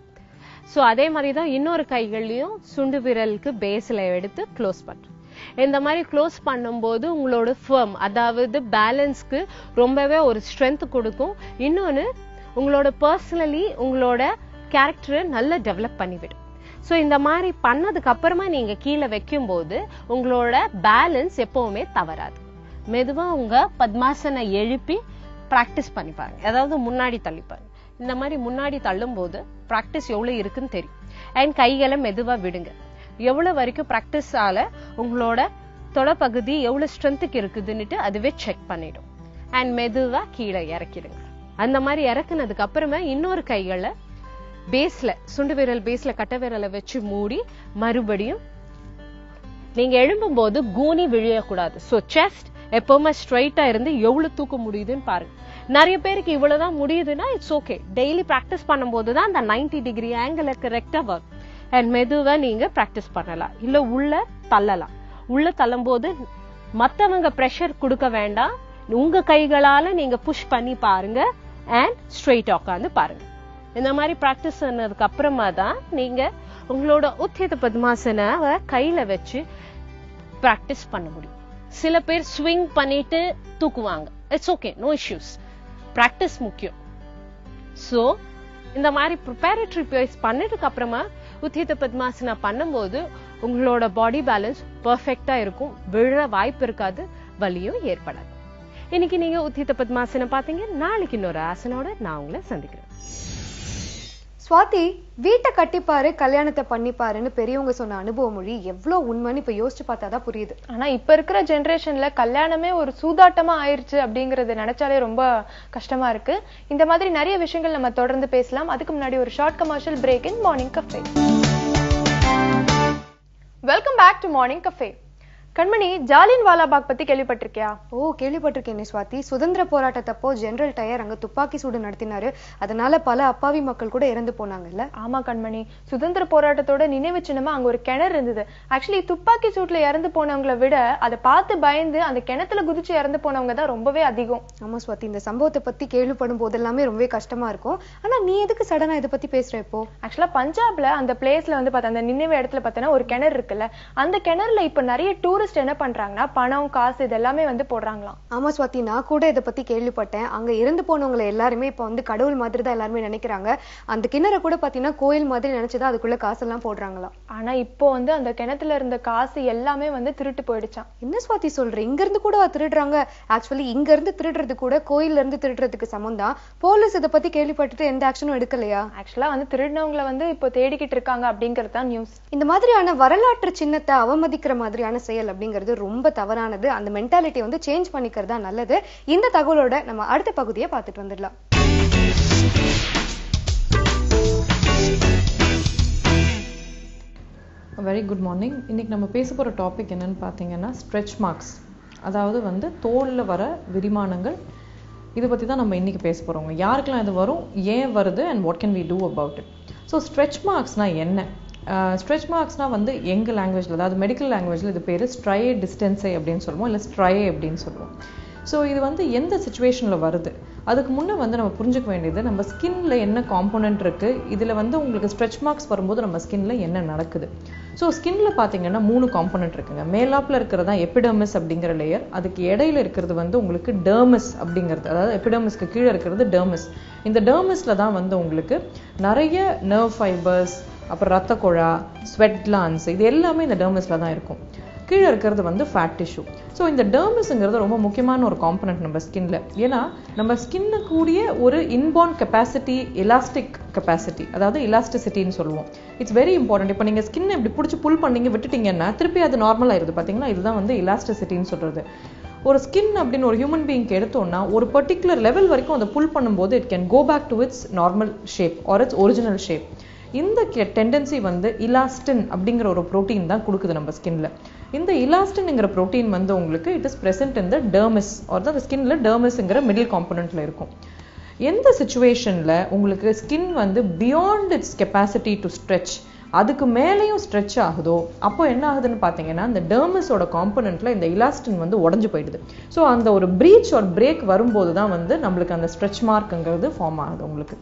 சோ அதே மாதிரிதான் இன்னொரு கைகள்லயும் சுண்டு விரலுக்கு பேஸ்ல எடுத்து க்ளோஸ் பண்ணுங்க. இந்த மாதிரி க்ளோஸ் பண்ணும்போது உங்களோட ஃபர்ம், அதாவது பேலன்ஸ்க்கு ரொம்பவே ஒரு ஸ்ட்ரென்த் கொடுக்கும். இன்னொன்னு உங்களோட பர்சனலி உங்களோட கேரக்டரை நல்லா டெவலப் பண்ணிவிடும். சோ இந்த மாதிரி பண்ணதுக்கு அப்புறமா நீங்க கீழே வைக்கும் போது உங்களோட பேலன்ஸ் எப்பவுமே தவறாது. மெதுவா உங்க பத்மாசனை எழுப்பி பிராக்டிஸ் பண்ணி பாருங்க. அதாவது முன்னாடி தள்ளி பாருங்க. இந்த மாதிரி முன்னாடி தள்ளும் போது பிராக்டிஸ் எவ்வளவு இருக்குன்னு தெரியும். அண்ட் கைகளை மெதுவா விடுங்க. எவ்வளவு வரைக்கும் பிராக்டிஸ் ஆல உங்களோட தொலைப்பகுதி எவ்வளவு ஸ்ட்ரென்த்துக்கு இருக்குதுன்னுட்டு அதுவே செக் பண்ணிடும். அண்ட் மெதுவா கீழே இறக்கிடுங்க. அந்த மாதிரி இறக்குனதுக்கு அப்புறமா இன்னொரு கைகளை பேஸ்ல, சுண்டு விரல் பேஸ்ல கட்டை விரலை வச்சு மூடி மறுபடியும் நீங்க எழும்பும் போது கூனி விழியக்கூடாது. சோ செஸ்ட் எப்பவுமே ஸ்ட்ரைட்டா இருந்து எவ்வளவு தூக்க முடியுதுன்னு பாருங்க. நிறைய பேருக்கு இவ்வளவுதான் முடியுதுன்னா இட்ஸ் ஓகே. டெய்லி பிராக்டிஸ் பண்ணும்போதுதான் அந்த 90 டிகிரி ஆங்கிள் கரெக்டா வரும். அண்ட் மெதுவா நீங்க பிராக்டிஸ் பண்ணலாம். இல்ல உள்ள தள்ளலாம். உள்ள தள்ளும் போது மத்தவங்க பிரஷர் கொடுக்க வேண்டாம். உங்க கைகளால நீங்க புஷ் பண்ணி பாருங்க. அண்ட் ஸ்ட்ரெயிட்டா உட்காந்து பாருங்க. இந்த மாதிரி பிராக்டிஸ் பண்ணதுக்கு அப்புறமா தான் நீங்க உங்களோட உத்தியத பத்மாசனை கையில வச்சு பிராக்டிஸ் பண்ண முடியும். சில பேர் ஸ்விங் பண்ணிட்டு தூக்குவாங்க. It's okay, no issues. Practice முக்கியம். சோ இந்த மாதிரி ப்ரிப்பேரட்டரி பேஸ் பண்ணதுக்கு அப்புறமா உத்தியத பத்மாசனா பண்ணும்போது உங்களோட பாடி பேலன்ஸ் பெர்ஃபெக்ட்டா இருக்கும். விழற வாய்ப்பு இருக்காது, வலியும் ஏற்படாது. இன்னைக்கு நீங்க உத்தியத பத்மாசனம் பாத்தீங்க. நாளைக்கு இன்னொரு ஆசனோட நான் உங்களை சந்திக்கிறேன். ஸ்வாதி, வீட்டை கட்டிப்பாரு கல்யாணத்தை பண்ணிப்பாருன்னு பெரியவங்க சொன்ன அனுபவ மொழி எவ்வளவு உண்மைன்னு இப்ப யோசிச்சு பார்த்தாதான் புரியுது. ஆனா இப்ப இருக்கிற ஜெனரேஷன்ல கல்யாணமே ஒரு சூதாட்டமா ஆயிருச்சு அப்படிங்கறது நினைச்சாலே ரொம்ப கஷ்டமா இருக்கு. இந்த மாதிரி நிறைய விஷயங்கள் நம்ம தொடர்ந்து பேசலாம். அதுக்கு முன்னாடி ஒரு short commercial break in morning cafe. Welcome back to morning cafe. Kanmani, Jallian வாலாபாக் பத்தி கேள்விப்பட்டிருக்கியா? கேள்விப்பட்டிருக்கேன் ஸ்வாதி. சுதந்திர போராட்டத்தப்போ ஜெனரல் டயர் அங்க துப்பாக்கி சூடு நடத்தினாரு. அதனால பல அப்பாவி மக்கள் கூட இறந்து போனாங்கல்ல? ஆமா கண்மணி, சுதந்திர போராட்டத்தோட நினைவு சின்னமா அங்க ஒரு கிணறு இருந்தது. ஆக்சுவலி துப்பாக்கி சூட்ல இறந்து போனவங்களை விட அதை பார்த்து பயந்து அந்த கிணத்துல குதிச்சு இறந்து போனவங்க தான் ரொம்பவே அதிகம். ஆமா ஸ்வாதி, இந்த சம்பவத்தை பத்தி கேள்விப்படும் போது எல்லாமே ரொம்பவே கஷ்டமா இருக்கும். ஆனா நீ எதுக்கு சடனா இதை பத்தி பேசுற இப்போ? ஆக்சுவலா பஞ்சாப்ல அந்த பிளேஸ்ல வந்து பார்த்தா, அந்த நினைவு இடத்துல பார்த்தா ஒரு கிணறு இருக்குல்ல, அந்த கிணறுல இப்ப நிறைய டூரிஸ்ட் என்ன பண்றாங்கன்னா பணம் காசு இதெல்லாமே வந்து போடுறாங்களாம். ஆமா ஸ்வாதி, நான் கூட இதை பத்தி கேள்விப்பட்டேன். அங்க இருந்து போனவங்களை எல்லாருமே இப்ப வந்து கடவுள் மாதிரி தான் எல்லாருமே நினைக்கிறாங்க. அந்த கிணறை கூட பாத்தீங்கன்னா கோயில் மாதிரி நினைச்சுதான் அதுக்குள்ள காசெல்லாம் போடுறாங்களாம். ஆனா இப்போ வந்து அந்த கிணத்துல இருந்த காசு எல்லாமே வந்து திருட்டு போயிடுச்சான். என்ன ஸ்வாதி சொல்ற? இங்க இருந்து கூட திருடுறாங்க? ஆக்சுவலி இங்க இருந்து திருடுறது கூட கோயில்ல இருந்து திருடுறதுக்கு சமம் தான். போலீஸ் இதை பத்தி கேள்விப்பட்டுட்டு எந்த ஆக்ஷனும் எடுக்கலையா? ஆக்சுவலா வந்து திருடினவங்களை வந்து இப்போ தேடிக்கிட்டு இருக்காங்க அப்படிங்கறது தான் நியூஸ். இந்த மாதிரியான வரலாற்று சின்னத்தை அவமதிக்கிற மாதிரியான செயல் அப்படிங்கிறது ரொம்ப தவறானது. அந்த மென்டாலிட்டி வந்து சேஞ்ச் பண்ணிக்கிறதா நல்லது. இந்த தகவலோட நம்ம அடுத்த பகுதியை பார்த்துட்டு வந்துடலாம். Very good morning. இன்னைக்கு நம்ம பேச போகிற டாபிக் என்னன்னு பார்த்தீங்கன்னா ஸ்ட்ரெச் மார்க்ஸ், அதாவது வந்து தோலில் வர விரிமானங்கள். இதை பற்றி தான் நம்ம இன்னைக்கு பேச போகிறோங்க. யாருக்கெல்லாம் இது வரும், ஏன் வருது, and what can we do about it. So stretch மார்க்ஸ்னால் என்ன? ஸ்ட்ரெச் மார்க்ஸ்னால் வந்து எங்கள் லாங்குவேஜில், அதாவது மெடிக்கல் லாங்குவேஜில் இது பேர் ஸ்ட்ரையே டிஸ்டன்ஸே அப்படின்னு சொல்லுவோம், இல்லை ஸ்ட்ரையே அப்படின்னு சொல்லுவோம். ஸோ இது வந்து எந்த சுச்சுவேஷனில் வருது, அதுக்கு முன்னே வந்து நம்ம புரிஞ்சுக்க வேண்டியது நம்ம ஸ்கின்ல என்ன காம்போனன்ட் இருக்குது, இதில் வந்து உங்களுக்கு ஸ்ட்ரெச் மார்க்ஸ் வரும்போது நம்ம ஸ்கின்ல என்ன நடக்குது. ஸோ ஸ்கின்ல பார்த்தீங்கன்னா 3 காம்போனன்ட் இருக்குங்க. மேலாப்பில் இருக்கிறது தான் எபிடர்மிஸ் அப்படிங்கிற லேயர். அதுக்கு இடையில இருக்கிறது வந்து உங்களுக்கு டெர்மிஸ் அப்படிங்கிறது, அதாவது எபிடர்மிஸ்க்கு கீழே இருக்கிறது டெர்மிஸ். இந்த டெர்மிஸில் தான் வந்து உங்களுக்கு நிறைய நர்வ் ஃபைபர்ஸ், அப்புறம் ரத்த குழா, ஸ்வெட் கிளான்ஸ், இது எல்லாமே இந்த டெர்மிஸில் தான் இருக்கும். கீழே இருக்கிறது வந்து ஃபேட் டிஷ்யூ. ஸோ இந்த டெர்மிஸ்ங்கிறது ரொம்ப முக்கியமான ஒரு காம்பனன்ட் நம்ம ஸ்கின்ல. ஏன்னா நம்ம ஸ்கின்னு கூடிய ஒரு இன்பார்ன் கெப்பாசிட்டி, எலாஸ்டிக் கெப்பாசிட்டி, அதாவது எலாஸ்டிசிட்டின்னு சொல்லுவோம். It's very important. இப்போ நீங்கள் ஸ்கின்னை இப்படி பிடிச்சி புல் பண்ணீங்க விட்டுட்டீங்கன்னா திருப்பி அது நார்மல் ஆயிருது. பார்த்தீங்கன்னா இதுதான் வந்து எலாஸ்டிசிட்டின்னு சொல்றது. ஒரு ஸ்கின் அப்படின்னு ஒரு ஹியூமன் பீயிங்க்கு எடுத்தோம்னா ஒரு பர்டிகுலர் லெவல் வரைக்கும் அதை புல் பண்ணும்போது it can go back to its normal shape or its original shape. இந்த டெண்டன்சி வந்து இலாஸ்டின் அப்படிங்கிற ஒரு ப்ரோட்டீன் தான் கொடுக்குது நம்ம ஸ்கின்ல. இந்த இலாஸ்டின்ங்கிற புரோட்டீன் வந்து உங்களுக்கு it is present in the dermis R த ஸ்கின்ல டெர்மிஸ்ங்கிற மிடில் காம்பனன்ட்ல இருக்கும். எந்த சிச்சுவேஷன்ல உங்களுக்கு ஸ்கின் வந்து beyond it's capacity to stretch, அதுக்கு மேலேயும் ஸ்ட்ரெச் ஆகுதோ அப்போ என்ன ஆகுதுன்னு பார்த்தீங்கன்னா இந்த டெர்மிஸோட காம்பனன்ட்ல இந்த இலாஸ்டின் வந்து உடஞ்சு போயிடுது. ஸோ அந்த ஒரு பிரீச் ஒரு பிரேக் வரும்போது தான் வந்து நம்மளுக்கு அந்த ஸ்ட்ரெச் மார்க்ங்கிறது ஃபார்ம் ஆகுது உங்களுக்கு.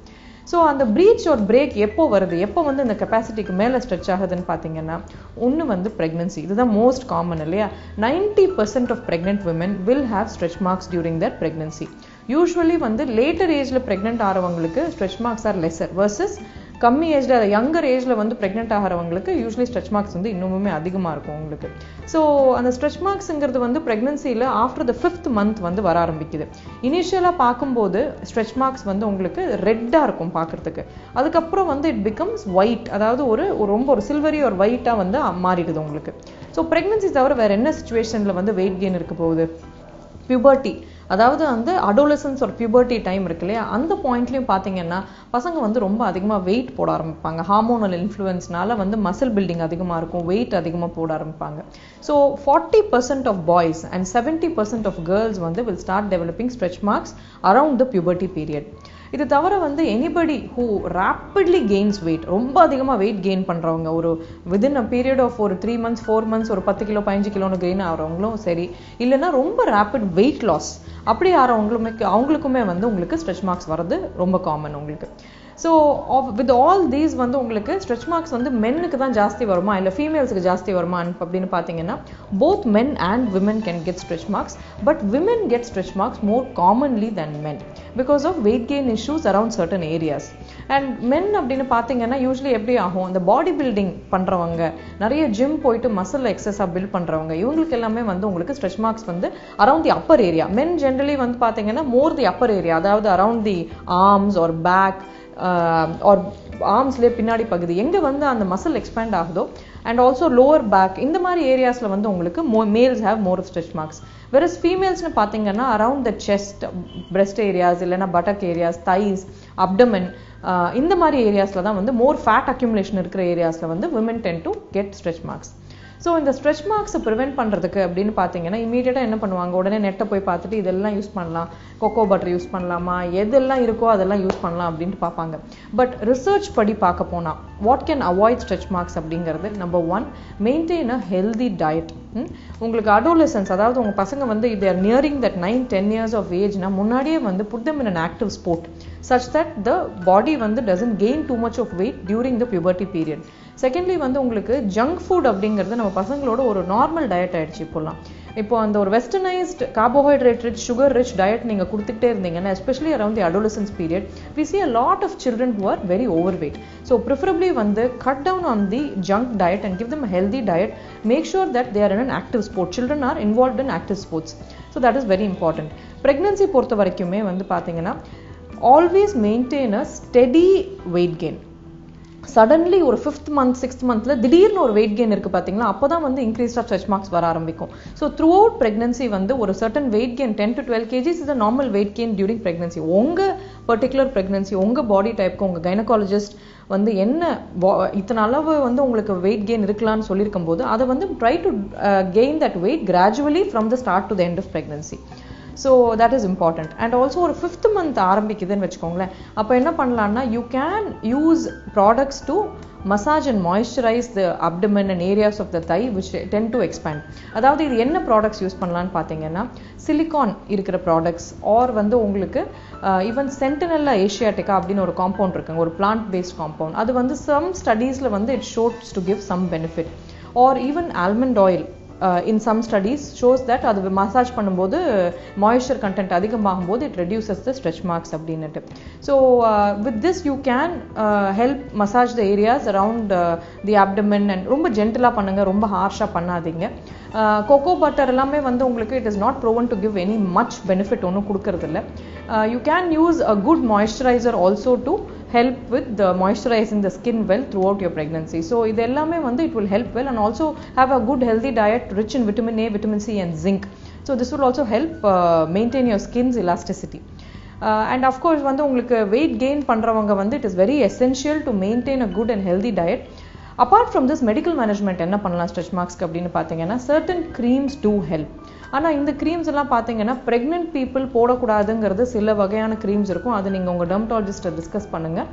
ஸோ அந்த பிரீச் ஒரு பிரேக் எப்போ வருது, எப்போ வந்து இந்த கெப்பாசிட்டிக்கு மேலே ஸ்ட்ரெச் ஆகுதுன்னு பார்த்தீங்கன்னா ஒன்று வந்து ப்ரெக்னன்சி. இதுதான் மோஸ்ட் காமன் இல்லையா. 90% of pregnant women will have stretch marks during that pregnancy. Usually வந்து லேட்டர் ஏஜ்ல ப்ரெக்னென்ட் ஆகிறவங்களுக்கு stretch marks are lesser versus கம்மி ஏஜ்ல யங்கர் ஏஜ்ல வந்து ப்ரெக்னென்ட் ஆகிறவங்களுக்கு யூஸ்வலி ஸ்ட்ரெச் மார்க்ஸ் வந்து இன்னுமே அதிகமாக இருக்கும் உங்களுக்கு. ஸோ அந்த ஸ்ட்ரெச் மார்க்ஸ்ங்கிறது வந்து ப்ரெக்னன்சியில் ஆஃப்டர் த 5th month வந்து வர ஆரம்பிக்குது. இனிஷியலாக பார்க்கும்போது ஸ்ட்ரெச் மார்க்ஸ் வந்து உங்களுக்கு ரெட்டாக இருக்கும் பார்க்கறதுக்கு. அதுக்கப்புறம் வந்து இட் பிகம்ஸ் ஒயிட், அதாவது ஒரு ரொம்ப ஒரு சில்வரி ஒரு ஒயிட்டாக வந்து மாறிடுது உங்களுக்கு. ஸோ ப்ரெக்னன்சி தவிர வேற என்ன சுச்சுவேஷனில் வந்து வெயிட் கெயின் இருக்க போகுது? பியூபர்ட்டி, அதாவது வந்து அடோலசன்ஸ் ஒரு பியூபர்ட்டி டைம் இருக்கு இல்லையா, அந்த பாயிண்ட்லையும் பார்த்தீங்கன்னா பசங்க வந்து ரொம்ப அதிகமாக வெயிட் போட ஆரம்பிப்பாங்க. ஹார்மோனல் இன்ஃப்ளூயன்ஸ்னால வந்து மசில் பில்டிங் அதிகமாக இருக்கும், வெயிட் அதிகமாக போட ஆரம்பிப்பாங்க. So 40% of boys and 70% of girls வந்து will start developing stretch marks around the puberty period. இது தவிர வந்து anybody who rapidly gains weight, ரொம்ப அதிகமாக வெயிட் கெயின் பண்ணுறவங்க, ஒரு விதின் அ பீரியட் ஆஃப் ஒரு 3 months 4 months ஒரு 10 கிலோ 15 கிலோன்னு கெயின் ஆகிறவங்களும் சரி, இல்லைன்னா ரொம்ப ரேப்பிட் வெயிட் லாஸ் அப்படி அவங்களுக்குமே வந்து உங்களுக்கு ஸ்ட்ரெச் மார்க்ஸ் வர்றது ரொம்ப காமன் உங்களுக்கு. ஸோ வித் ஆல் தீஸ் வந்து உங்களுக்கு ஸ்ட்ரெச் மார்க்ஸ் வந்து மென்னுக்கு தான் ஜாஸ்தி வருமா இல்லை ஃபீமேல்ஸுக்கு ஜாஸ்தி வருமா அப்படின்னு பார்த்தீங்கன்னா both men and women can get stretch marks, but women get stretch marks more commonly than men because of weight gain issues around certain areas. And men அப்படின்னு பார்த்தீங்கன்னா யூஸ்வலி எப்படி ஆகும், இந்த பாடி பில்டிங் பண்ணுறவங்க, நிறைய ஜிம் போயிட்டு muscle எக்ஸஸாக build பண்ணுறவங்க, இவங்களுக்கு எல்லாமே வந்து உங்களுக்கு ஸ்ட்ரெச் மார்க்ஸ் வந்து around the upper area. Men generally வந்து பார்த்தீங்கன்னா மோர் தி அப்பர் ஏரியா, அதாவது around the arms or back or ஆர்ம்ஸ்லேயே பின்னாடி பகுதி எங்கே வந்து அந்த மசில் எக்ஸ்பேண்ட் ஆகுதோ அண்ட் ஆல்சோ லோவர் பேக், இந்த மாதிரி ஏரியாஸில் வந்து உங்களுக்கு males have more stretch marks. Versus ஃபீமேல்ஸ்னு பார்த்தீங்கன்னா around the chest, breast areas, இல்லைன்னா பட்டக் ஏரியாஸ், தைஸ், அப்டமன், இந்த மாதிரி ஏரியாஸில் தான் வந்து மோர் ஃபேட் அக்யூமுலேஷன் இருக்கிற ஏரியாஸில் வந்து women tend to get stretch marks. So இந்த ஸ்ட்ரெச் மார்க்ஸை ப்ரிவென்ட் பண்ணுறதுக்கு அப்படின்னு பார்த்தீங்கன்னா இமீடியட்டாக என்ன பண்ணுவாங்க, உடனே நெட்டை போய் பார்த்துட்டு இதெல்லாம் யூஸ் பண்ணலாம், கொக்கோ பட்டர் யூஸ் பண்ணலாமா, எதெல்லாம் இருக்கோ அதெல்லாம் யூஸ் பண்ணலாம் அப்படின்ட்டு பார்ப்பாங்க. பட் ரிசர்ச் படி பார்க்க போனால் what can avoid stretch marks அப்படிங்கிறது number 1, maintain a healthy diet. உங்களுக்கு அடோலசன்ஸ், அதாவது உங்கள் பசங்க வந்து they are nearing that 9-10 years of age னா முன்னாடியே வந்து put them in an active sport such that the body வந்து doesn't gain too much of weight during the puberty period. Secondly வந்து உங்களுக்கு ஜங்க் ஃபுட் அப்படிங்கிறது நம்ம பசங்களோட ஒரு நார்மல் டயட் ஆயிடுச்சு இப்போலாம். இப்போ அந்த ஒரு westernised carbohydrate rich sugar rich diet நீங்கள் கொடுத்துக்கிட்டே இருந்தீங்கன்னா especially around the adolescence period we see a lot of children who are very overweight. So preferably வந்து cut down on the junk diet and give them a healthy diet. Make sure that they are in an active sport. Children are involved in active sports. So that is very important. Pregnancy பொறுத்த வரைக்குமே வந்து பார்த்தீங்கன்னா always maintain a steady weight gain. Suddenly ஒரு 5th month 6th monthல திடீர்னு ஒரு weight gain இருக்கு பார்த்தீங்களா, அப்போதான் வந்து இன்க்ரீஸ் ஆஃப் ஸ்ட்ரெச் மார்க்ஸ் வர ஆரம்பிக்கும். ஸோ த்ரூ அவுட் பிரெக்னன்சி வந்து ஒரு certain weight gain 10 to 12 kgs is a normal weight gain during pregnancy. உங்கள் பர்டிகுலர் பிரெக்னன்சி உங்கள் பாடி டைப்க்கு உங்கள் கைனகாலஜிஸ்ட் வந்து என்ன இத்தனை அளவு வந்து உங்களுக்கு வெயிட் கெயின் இருக்கலாம்னு சொல்லியிருக்கும் போது அதை வந்து try to gain that weight gradually from the start to the end of pregnancy. So that is important. And also ஒரு 5th month ஆரம்பிக்குதுன்னு வச்சுக்கோங்களேன், அப்போ என்ன பண்ணலான்னா you can use products to massage and moisturise the abdomen and areas of the thigh which tend to expand. அதாவது இது என்ன products use பண்ணலான்னு பார்த்தீங்கன்னா சிலிகான் இருக்கிற ப்ராடக்ட்ஸ் ஆர் வந்து உங்களுக்கு ஈவன் சென்டினெல்லா ஏஷியாட்டிகா அப்படின்னு ஒரு காம்பவுண்ட் இருக்குங்க, ஒரு பிளான்ட் பேஸ்ட் காம்பவுண்ட். அது வந்து சம் ஸ்டடீஸில் வந்து it shows to give some benefit. Or even almond oil in some studies shows that அது மசாஜ் பண்ணும்போது மாய்ஸ்சர் கண்டென்ட் அதிகமாகும் போது it reduces the stretch marks அப்படின்னுட்டு. So with this you can help massage the areas around the abdomen and ரொம்ப ஜென்டலாக பண்ணுங்க, ரொம்ப ஹார்ஷாக பண்ணாதீங்க. Cocoa butter எல்லாமே வந்து உங்களுக்கு it is not proven to give any much benefit ஒன்றும் கொடுக்கறது இல்லை. You can use a good moisturizer also to help with the moisturizing the skin well throughout your pregnancy. So இது எல்லாமே வந்து it will help well and also have a good healthy diet rich in vitamin A, vitamin C and zinc. So this will also help maintain your skin's elasticity. And of course வந்து உங்களுக்கு weight gain பண்றவங்க வந்து it is very essential to maintain a good and healthy diet. Apart from this medical management என்ன பண்ணலாம் stretch மார்க்ஸ்க்கு அப்படின்னு பார்த்தீங்கன்னா certain creams two help. ஆனால் இந்த க்ரீம்ஸ் எல்லாம் பார்த்தீங்கன்னா ப்ரெக்னென்ட் பீப்புள் போடக்கூடாதுங்கிறது சில வகையான க்ரீம்ஸ் இருக்கும். அது நீங்கள் உங்கள் டெர்மட்டாலஜிஸ்ட்டை டிஸ்கஸ் பண்ணுங்கள்.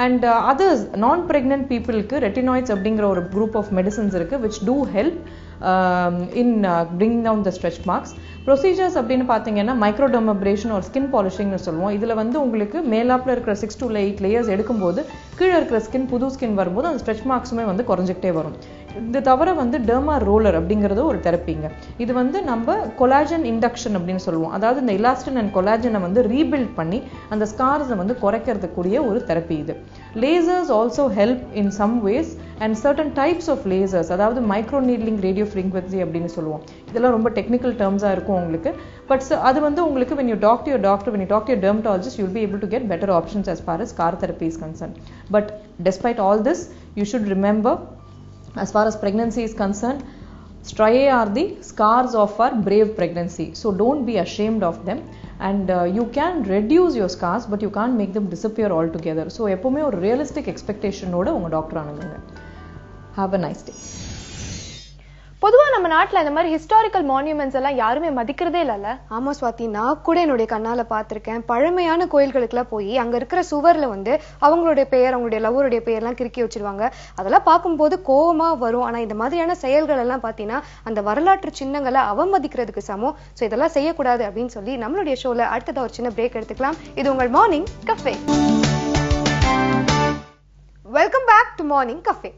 அண்ட் அதர்ஸ் நான் ப்ரெக்னென்ட் பீப்புளுக்கு ரெட்டினாய்ட்ஸ் அப்படிங்கிற ஒரு குரூப் ஆஃப் மெடிசன்ஸ் இருக்குது which do help in bringing down the stretch marks. Procedures அப்படின்னு பார்த்தீங்கன்னா மைக்ரோடெர்மபிரேஷன் ஒரு ஸ்கின் பாலிஷிங்னு சொல்லுவோம். இதில் வந்து உங்களுக்கு மேலாப்பில் இருக்கிற 6 to 8 லேயர்ஸ் எடுக்கும்போது கீழே இருக்கிற ஸ்கின் புது ஸ்கின் வரும்போது அந்த ஸ்ட்ரெச் மார்க்ஸுமே வந்து குறைஞ்சிக்கிட்டே வரும். இது தவிர வந்து டெர்மா ரோலர் அப்படிங்கிறது ஒரு தெரப்பிங்க. இது வந்து நம்ம கொலாஜன் இண்டக்ஷன் அப்படின்னு சொல்லுவோம். அதாவது இந்த எலாஸ்டின் அண்ட் கொலாஜனை வந்து ரீபில்ட் பண்ணி அந்த ஸ்கார்ஸை வந்து குறைக்கிறதுக்குரிய ஒரு தெரப்பி இது. Lasers also help in some ways and certain types of lasers, அதாவது மைக்ரோ நீட்லிங் ரேடியோ ஃப்ரீக்வன்சி அப்படின்னு சொல்லுவோம். இதெல்லாம் ரொம்ப டெக்னிக்கல் டேர்ம்ஸாக இருக்கும் உங்களுக்கு. பட் அது வந்து உங்களுக்கு when you talk to your doctor, when you talk to your dermatologist, you'll be able to get better options as far as scar therapy is concerned. But despite all this, you should remember, as far as pregnancy is concerned, striae are the scars of our brave pregnancy. So don't be ashamed of them. And you can reduce your scars, but you can't make them disappear altogether. So எப்பவுமே ஒரு realistic expectation ஓட உங்க doctor அணுகுங்க. Have a nice day. பொதுவா நம்ம நாட்டுல இந்த மாதிரி historical monuments எல்லாம் யாருமே மதிக்கிறதே இல்லல்ல. ஆமா சுவாதி, நான் கூட என்னுடைய கண்ணால பாத்திருக்கேன். பழமையான கோயில்களுக்குலாம் போய் அங்க இருக்கிற சுவர்ல வந்து அவங்களுடைய பெயர், அவங்களுடைய லவ்வருடைய பெயர்லாம் கிறுக்கி வச்சிருவாங்க. அதெல்லாம் பார்க்கும்போது கோவமா வரும். ஆனா இந்த மாதிரியான செயல்கள் எல்லாம் பாத்தீங்கன்னா அந்த வரலாற்று சின்னங்களை அவமதிக்கிறதுக்கு சமம். சோ இதெல்லாம் செய்யக்கூடாது அப்படின்னு சொல்லி நம்மளுடைய ஷோல அடுத்ததா ஒரு சின்ன பிரேக் எடுத்துக்கலாம். இது உங்கள் morning cafe. Welcome back to morning cafe.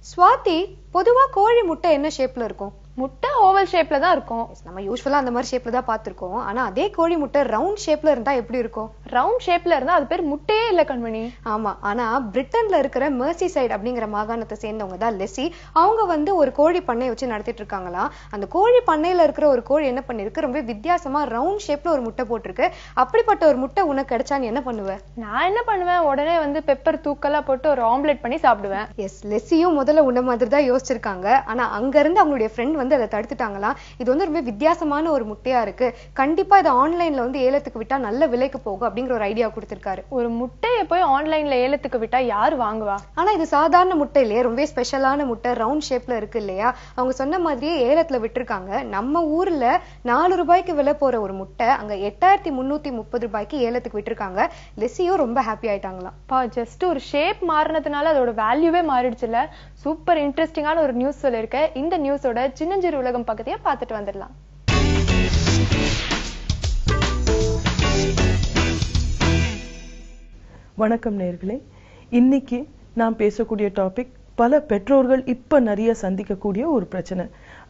Swathi, பொதுவா கோழி முட்டை என்ன ஷேப்ல இருக்கும்? முட்டை ஓவல் ஷேப்ல தான் இருக்கும். நம்ம யூஸ்வலா அந்த மாதிரி ஷேப்ல தான் பாத்துருக்கோம். ஆனா அதே கோழி முட்டை ரவுண்ட் ஷேப்ல இருந்தா எப்படி இருக்கும்? ரவுண்ட் ஷேப்ல இருந்தா அது பேர் முட்டையே இல்ல கண்மணி. ஆமா, ஆனா பிரிட்டன்ல இருக்கிற மெர்சிசைட் அப்படிங்கிற மாகாணத்தை சேர்ந்தவங்க தான் லெசி. அவங்க வந்து ஒரு கோழி பண்ணை வச்சு நடத்திட்டு இருக்காங்களாம். அந்த கோழி பண்ணையில இருக்கிற ஒரு கோழி என்ன பண்ணிருக்கு, ரொம்ப வித்தியாசமா ரவுண்ட் ஷேப்ல ஒரு முட்டை போட்டிருக்கு. அப்படிப்பட்ட ஒரு முட்டை உனக்கு கிடைச்சா நீ என்ன பண்ணுவ? நான் என்ன பண்ணுவேன், உடனே வந்து பெப்பர் தூக்கெல்லாம் போட்டு ஒரு ஆம்லெட் பண்ணி சாப்பிடுவேன். எஸ், லெசியும் முதல்ல உன்ன மாதிரி தான் யோசிச்சிருக்காங்க. ஆனா அங்க இருந்து அவங்களுடைய ஃப்ரெண்ட் வந்து அதை தடுத்துட்டாங்களாம். இது வந்து ரொம்ப வித்தியாசமான ஒரு முட்டையா இருக்கு, கண்டிப்பா இதை ஆன்லைன்ல வந்து ஏலத்துக்கு விட்டா நல்ல விலைக்கு போகும் அப்படிங்கிற ஒரு ஐடியா கொடுத்திருக்காரு. ஒரு முட்டையை போய் ஆன்லைன்ல ஏலத்துக்கு விட்டா யாரு வாங்குவா? ஆனா இது சாதாரண முட்டை இல்லையே, ரொம்ப ஸ்பெஷலான முட்டை, ரவுண்ட் ஷேப்ல இருக்கு இல்லையா. அவங்க சொன்ன மாதிரியே ஏலத்துல விட்டுருக்காங்க. நம்ம ஊர்ல 4 ரூபாய்க்கு விலை போற ஒரு முட்டை அங்க 8330 ரூபாய்க்கு ஏலத்துக்கு விட்டுருக்காங்க. லெசியும் ரொம்ப ஹாப்பி ஆயிட்டாங்களாம். ஜஸ்ட் ஒரு ஷேப் மாறினதுனால அதோட வேல்யூவே மாறிடுச்சுல. சூப்பர் இன்ட்ரெஸ்டிங்கான ஒரு நியூஸ் சொல்லிருக்க. இந்த நியூஸோட சின்னஞ்சிறு உலகம் பக்கத்தையே பார்த்துட்டு வந்துடலாம். வணக்கம் நேயர்களே, இன்னைக்கு நான் பேசக்கூடிய டாபிக் பல பெற்றோர்கள் இப்ப நிறைய சந்திக்கக்கூடிய ஒரு பிரச்சனை.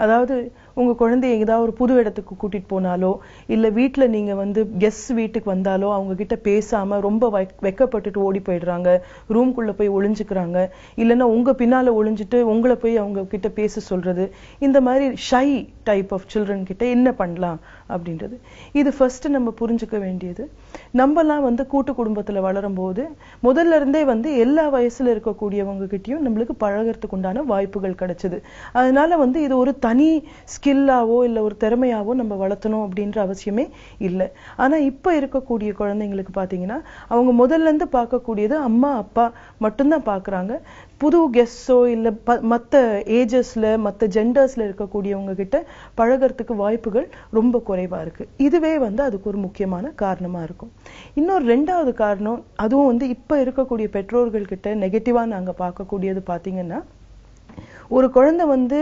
அதாவது உங்க குழந்தைய ஏதாவது ஒரு புது இடத்துக்கு கூட்டிட்டு போனாலோ, இல்ல வீட்டுல நீங்க வந்து கெஸ்ட் வீட்டுக்கு வந்தாலோ அவங்க கிட்ட பேசாம ரொம்ப வெக்கப்பட்டுட்டு ஓடி போயிடுறாங்க, ரூம்குள்ள போய் ஒளிஞ்சுக்கிறாங்க, இல்லைன்னா உங்க பின்னால ஒளிஞ்சிட்டு உங்களை போய் அவங்க கிட்ட பேச சொல்றது. இந்த மாதிரி ஷை டைப் ஆஃப் சில்ட்ரன் கிட்ட என்ன பண்ணலாம் அப்படின்றது. இது ஃபர்ஸ்ட் நம்ம புரிஞ்சுக்க வேண்டியது, நம்மலாம் வந்து கூட்டு குடும்பத்துல வளரும் போது முதல்ல இருந்தே வந்து எல்லா வயசுல இருக்கக்கூடியவங்க கிட்டயும் நம்மளுக்கு பழகிறதுக்கு உண்டான வாய்ப்புகள் கிடைச்சது. அதனால வந்து இது ஒரு தனி ஸ்கில்லாவோ இல்ல ஒரு திறமையாவோ நம்ம வளர்த்தணும் அப்படின்ற அவசியமே இல்லை. ஆனா இப்ப இருக்கக்கூடிய குழந்தைங்களுக்கு பாத்தீங்கன்னா அவங்க முதல்ல இருந்து பார்க்கக்கூடியது அம்மா அப்பா மட்டும்தான் பாக்குறாங்க. புது கெஸ்டோ இல்ல மத்த ஏஜஸ்ல மத்த ஜெண்டர்ஸ்ல இருக்கக்கூடியவங்க கிட்ட பழகிறதுக்கு வாய்ப்புகள் ரொம்ப குறைவா இருக்கு. இதுவே வந்து அதுக்கு ஒரு முக்கியமான காரணமா இருக்கும். இன்னொரு 2வது காரணம், அதுவும் வந்து இப்ப இருக்கக்கூடிய பெற்றோர்கள் கிட்ட நெகட்டிவா நாங்க பார்க்கக்கூடியது பாத்தீங்கன்னா, ஒரு குழந்தை வந்து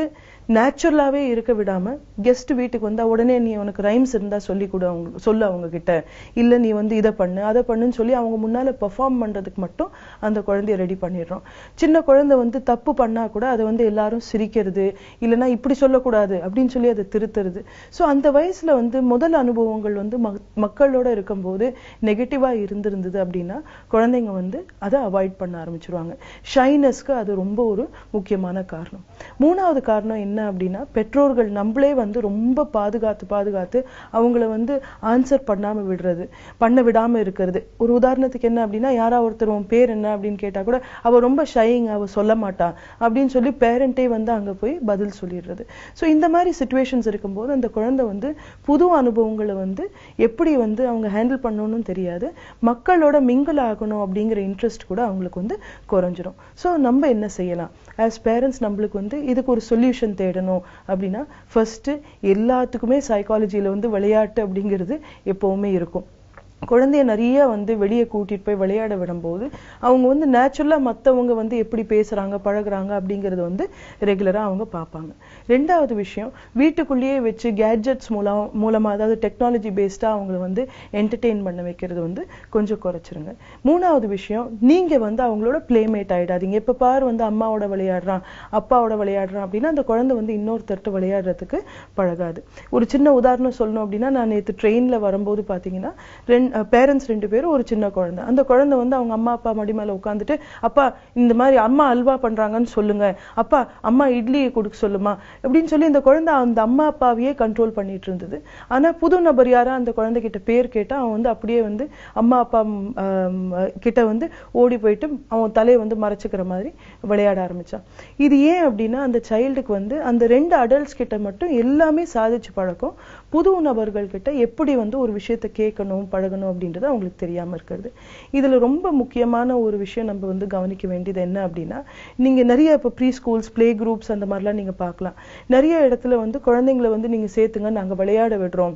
நேச்சுரலாவே இருக்க விடாம கெஸ்ட் வீட்டுக்கு வந்தா உடனே நீ உனக்கு ரைம்ஸ் இருந்தா சொல்லி கூட சொல்ல அவங்க கிட்ட, இல்ல நீ வந்து இதை பண்ணு அதை பண்ணுன்னு சொல்லி அவங்க முன்னால பெர்ஃபார்ம் பண்றதுக்கு மட்டும் அந்த குழந்தைய ரெடி பண்ணிடுறோம். சின்ன குழந்தை வந்து தப்பு பண்ணா கூட அதை வந்து எல்லாரும் சிரிக்கிறது, இல்லைன்னா இப்படி சொல்லக்கூடாது அப்படின்னு சொல்லி அதை திருத்துறது. ஸோ அந்த வயசுல வந்து முதல் அனுபவங்கள் வந்து மக்களோட இருக்கும்போது நெகட்டிவா இருந்திருந்தது அப்படின்னா குழந்தைங்க வந்து அதை அவாய்ட் பண்ண ஆரம்பிச்சிருவாங்க. ஷைனஸ்க்கு அது ரொம்ப ஒரு முக்கியமான காரணம். 3வது காரணம் என்ன என்ன அப்படின்னா பெற்றோர்கள் நம்மளே வந்து ரொம்ப பாதுகாத்து அவங்கள வந்து ஆன்சர் பண்ண விடாம இருக்கிறது. ஒரு உதாரணத்துக்கு என்ன அப்படின்னா, யாரா ஒருத்தர் உன் பேர் என்ன அப்படின்னு கேட்டா கூட அவ ரொம்ப ஷையிங், அவ சொல்ல மாட்டா அப்படின்னு சொல்லி பேரண்டே வந்து அங்க போய் பதில் சொல்லிடுறது. ஸோ இந்த மாதிரி சிச்சுவேஷன்ஸ் இருக்கும்போது அந்த குழந்தை வந்து புது அனுபவங்களை வந்து எப்படி வந்து அவங்க ஹேண்டில் பண்ணணும்னு தெரியாது, மக்களோட மிங்கிள் ஆகணும் அப்படிங்கிற இன்ட்ரெஸ்ட் கூட அவங்களுக்கு வந்து குறைஞ்சிரும். ஸோ நம்ம என்ன செய்யலாம் ஆஸ் பேரண்ட்ஸ்? நம்மளுக்கு வந்து இதுக்கு ஒரு சொல்யூஷன் தேடணும் அப்படின்னா ஃபர்ஸ்ட் எல்லாத்துக்குமே சைக்காலஜியில வந்து விளையாட்டு அப்படிங்கிறது எப்பவுமே இருக்கும். குழந்தைய நிறைய வந்து வெளியே கூட்டிட்டு போய் விளையாட விடும்போது அவங்க வந்து நேச்சுரலா மத்தவங்க வந்து எப்படி பேசுறாங்க பழகுறாங்க அப்படிங்கறது வந்து ரெகுலரா அவங்க பார்ப்பாங்க. ரெண்டாவது விஷயம், வீட்டுக்குள்ளேயே வச்சு கேட்ஜெட்ஸ் மூலமா அதாவது டெக்னாலஜி பேஸ்டா அவங்களை வந்து என்டர்டெயின் பண்ண வைக்கிறது வந்து கொஞ்சம் குறைச்சிருங்க. மூணாவது விஷயம், நீங்க வந்து அவங்களோட பிளேமேட் ஆயிடாதீங்க. எப்ப பாரு வந்து அம்மாவோட விளையாடுறான் அப்பாவோட விளையாடுறான் அப்படின்னா அந்த குழந்தை வந்து இன்னொருத்தர்ட்ட விளையாடுறதுக்கு பழகாது. ஒரு சின்ன உதாரணம் சொல்லணும் அப்படின்னா, நான் நேற்று ட்ரெயின்ல வரும்போது பாத்தீங்கன்னா பேரண்ட்ஸ் 2 பேரும் ஒரு சின்ன குழந்தை. அந்த குழந்தை வந்து அவங்க அம்மா அப்பா மடி மேல உட்காந்துட்டு, அப்பா இந்த மாதிரி அம்மா அல்வா பண்றாங்கன்னு சொல்லுங்க, அப்பா அம்மா இட்லியை கொடுக்க சொல்லுமா அப்படின்னு சொல்லி இந்த குழந்தை அந்த அம்மா அப்பாவையே கண்ட்ரோல் பண்ணிட்டு இருந்தது. ஆனா புது நபர் யாரா அந்த குழந்தை கிட்ட பேர் கேட்டா அவன் வந்து அப்படியே வந்து அம்மா அப்பா கிட்ட வந்து ஓடி போயிட்டு அவன் தலையை வந்து மறைச்சுக்கிற மாதிரி விளையாட ஆரம்பிச்சான். இது ஏன் அப்படின்னா அந்த சைல்டுக்கு வந்து அந்த 2 அடல்ட்ஸ் கிட்ட மட்டும் எல்லாமே சாதிச்சு பழக்கம், புது நபர்கள் கிட்ட எப்படி வந்து ஒரு விஷயத்தை கேட்கணும் பழகணும் அப்படின்றது அவங்களுக்கு தெரியாம இருக்கிறது. இதுல ரொம்ப முக்கியமான ஒரு விஷயம் நம்ம வந்து கவனிக்க வேண்டியது என்ன அப்படின்னா, நீங்க நிறைய இப்ப ப்ரீ ஸ்கூல்ஸ் பிளே குரூப்ஸ் அந்த மாதிரிலாம் நீங்க பார்க்கலாம். நிறைய இடத்துல வந்து குழந்தைங்களை வந்து நீங்க சேர்த்துங்க, நாங்க விளையாட விடுறோம்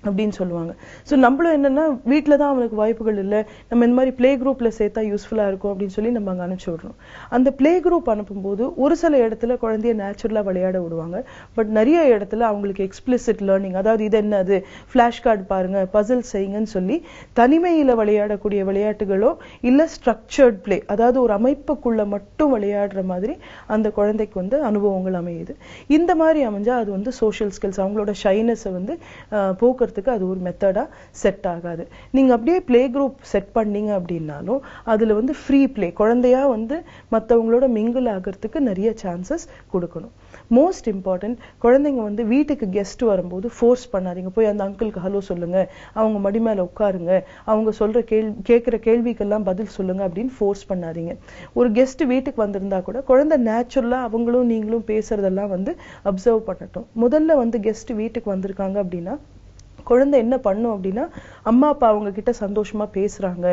அப்படின்னு சொல்லுவாங்க. ஸோ நம்மளும் என்னன்னா வீட்டில தான் அவனுக்கு வாய்ப்புகள் இல்லை, நம்ம இந்த மாதிரி பிளே குரூப்ல சேர்த்தா யூஸ்ஃபுல்லா இருக்கும் அப்படின்னு சொல்லி நம்ம அங்கே அனுப்பிச்சு விடுறோம். அந்த பிளே குரூப் அனுப்பும்போது ஒரு சில இடத்துல குழந்தைய நேச்சுரலா விளையாட விடுவாங்க. பட் நிறைய இடத்துல அவங்களுக்கு எக்ஸ்பிளிசிட் லேர்னிங், அதாவது இது என்னது ஃபிளாஷ் கார்டு பாருங்க, பசில் செய்யுங்கன்னு சொல்லி தனிமையில விளையாடக்கூடிய விளையாட்டுகளோ இல்ல ஸ்ட்ரக்சர்ட் பிளே, அதாவது ஒரு அமைப்புக்குள்ள மட்டும் விளையாடுற மாதிரி அந்த குழந்தைக்கு வந்து அனுபவங்கள் அமையுது. இந்த மாதிரி அமைஞ்சா அது வந்து சோஷியல் ஸ்கில்ஸ், அவங்களோட ஷைனஸை வந்து போக்குறது அது ஒரு மெத்தடா செட் ஆகாது. நீங்க அப்படியே பிளே குரூப் செட் பண்ணீங்க அப்படின்னாலும் அதுல வந்து ஃப்ரீ பிளே, குழந்தையா வந்து மத்தவங்களோட மிங்கிள் ஆகிறதுக்கு நிறைய சான்சஸ் கொடுக்கணும். மோஸ்ட் இம்பார்ட்டன்ட், குழந்தைங்க வந்து வீட்டுக்கு கெஸ்ட் வரும்போது ஃபோர்ஸ் பண்ணாதீங்க, போய் அந்த அங்கிளுக்கு ஹலோ சொல்லுங்க, அவங்க மடி மேல உட்காருங்க, அவங்க சொல்ற கேட்கிற கேள்விக்கெல்லாம் பதில் சொல்லுங்க அப்படின்னு ஃபோர்ஸ் பண்ணாதீங்க. ஒரு கெஸ்ட் வீட்டுக்கு வந்திருந்தா கூட குழந்தை நேச்சுரலா அவங்களும் நீங்களும் பேசுறதெல்லாம் வந்து அப்சர்வ் பண்ணட்டும். முதல்ல வந்து கெஸ்ட் வீட்டுக்கு வந்திருக்காங்க அப்படின்னா குழந்தை என்ன பண்ணும் அப்படின்னா, அம்மா அப்பா அவங்க கிட்ட சந்தோஷமா பேசுறாங்க,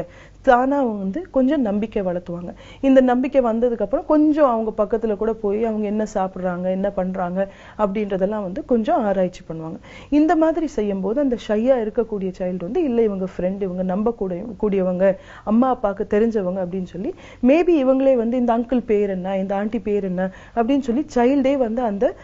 தானா அவங்க வந்து கொஞ்சம் நம்பிக்கை வளர்த்துவாங்க. இந்த நம்பிக்கை வந்ததுக்கு அப்புறம் கொஞ்சம் அவங்க பக்கத்துல கூட போய் அவங்க என்ன சாப்பிடுறாங்க என்ன பண்றாங்க அப்படின்றதெல்லாம் வந்து கொஞ்சம் ஆராய்ச்சி பண்ணுவாங்க. இந்த மாதிரி செய்யும் போது அந்த ஷையா இருக்கக்கூடிய சைல்டு வந்து இல்ல இவங்க ஃப்ரெண்ட், இவங்க நம்ப கூடியவங்க, அம்மா அப்பாவுக்கு தெரிஞ்சவங்க அப்படின்னு சொல்லி மேபி இவங்களே வந்து இந்த அங்கிள் பேர் என்ன, இந்த ஆண்டி பேர் என்ன அப்படின்னு சொல்லி சைல்டே வந்து அந்த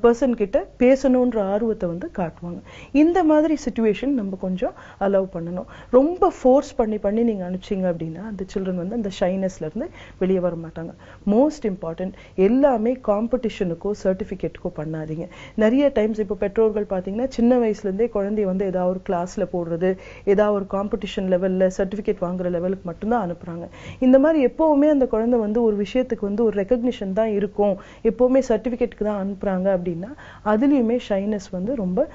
பர்சன் கிட்ட பேசணும்ன்ற ஆர்வத்தை வந்து காட்டுவாங்க. இந்த மாதிரி சிச்சுவேஷன் நம்ம கொஞ்சம் அலோவ் பண்ணணும். ரொம்ப ஃபோர்ஸ் பண்ணி நீங்க அனுப்பிச்சீங்க அப்படின்னா அந்த சில்ட்ரன் வந்து அந்த ஷைனஸ்ல இருந்து வெளியே வர மாட்டாங்க. மோஸ்ட் இம்பார்ட்டன்ட், எல்லாமே காம்படிஷனுக்கோ சர்டிபிகேட்டுக்கோ பண்ணாதீங்க. நிறைய டைம்ஸ் இப்போ பெற்றோர்கள் பாத்தீங்கன்னா சின்ன வயசுல இருந்தே குழந்தைய வந்து ஏதாவது ஒரு கிளாஸ்ல போடுறது, ஏதாவது ஒரு காம்படிஷன் லெவல்ல சர்டிபிகேட் வாங்குற லெவலுக்கு மட்டும்தான் அனுப்புறாங்க. இந்த மாதிரி எப்பவுமே அந்த குழந்தை வந்து ஒரு விஷயத்துக்கு வந்து ஒரு ரெகக்னிஷன் தான் இருக்கும், எப்பவுமே சர்டிபிகேட்டுக்கு தான் அனுப்புறாங்க அப்படின்னா அதுலயுமே ஷைனஸ் வந்து ரொம்ப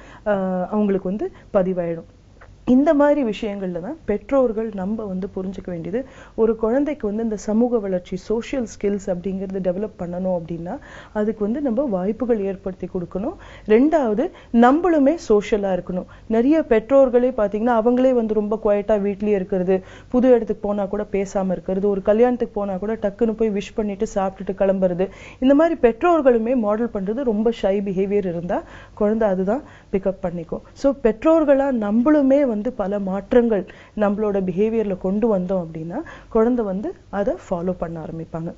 அவங்களுக்கு வந்து பதிவாயிடும். இந்த மாதிரி விஷயங்கள்ல தான் பெற்றோர்கள் நம்ம வந்து புரிஞ்சுக்க வேண்டியது, ஒரு குழந்தைக்கு வந்து இந்த சமூக வளர்ச்சி சோஷியல் ஸ்கில்ஸ் அப்படிங்கிறது டெவலப் பண்ணணும் அப்படின்னா அதுக்கு வந்து நம்ம வாய்ப்புகள் ஏற்படுத்தி கொடுக்கணும். ரெண்டாவது, நம்மளுமே சோஷியலா இருக்கணும். நிறைய பெற்றோர்களே பாத்தீங்கன்னா அவங்களே வந்து ரொம்ப குவைட்டா வீட்லயே இருக்கிறது, புது இடத்துக்கு போனா கூட பேசாம இருக்கிறது, ஒரு கல்யாணத்துக்கு போனா கூட டக்குன்னு போய் விஷ் பண்ணிட்டு சாப்பிட்டுட்டு கிளம்புறது, இந்த மாதிரி பெற்றோர்களுமே மாடல் பண்றது ரொம்ப ஷை பிஹேவியர் இருந்தா குழந்தை அதுதான் பிக்கப் பண்ணிக்கும். ஸோ பெற்றோர்களா நம்மளுமே வந்து பல மாற்றங்கள் நம்மளோட பிஹேவியர்ல கொண்டு வந்தோம் அப்படின்னா குழந்தை வந்து அதை ஃபாலோ பண்ண ஆரம்பிப்பாங்க.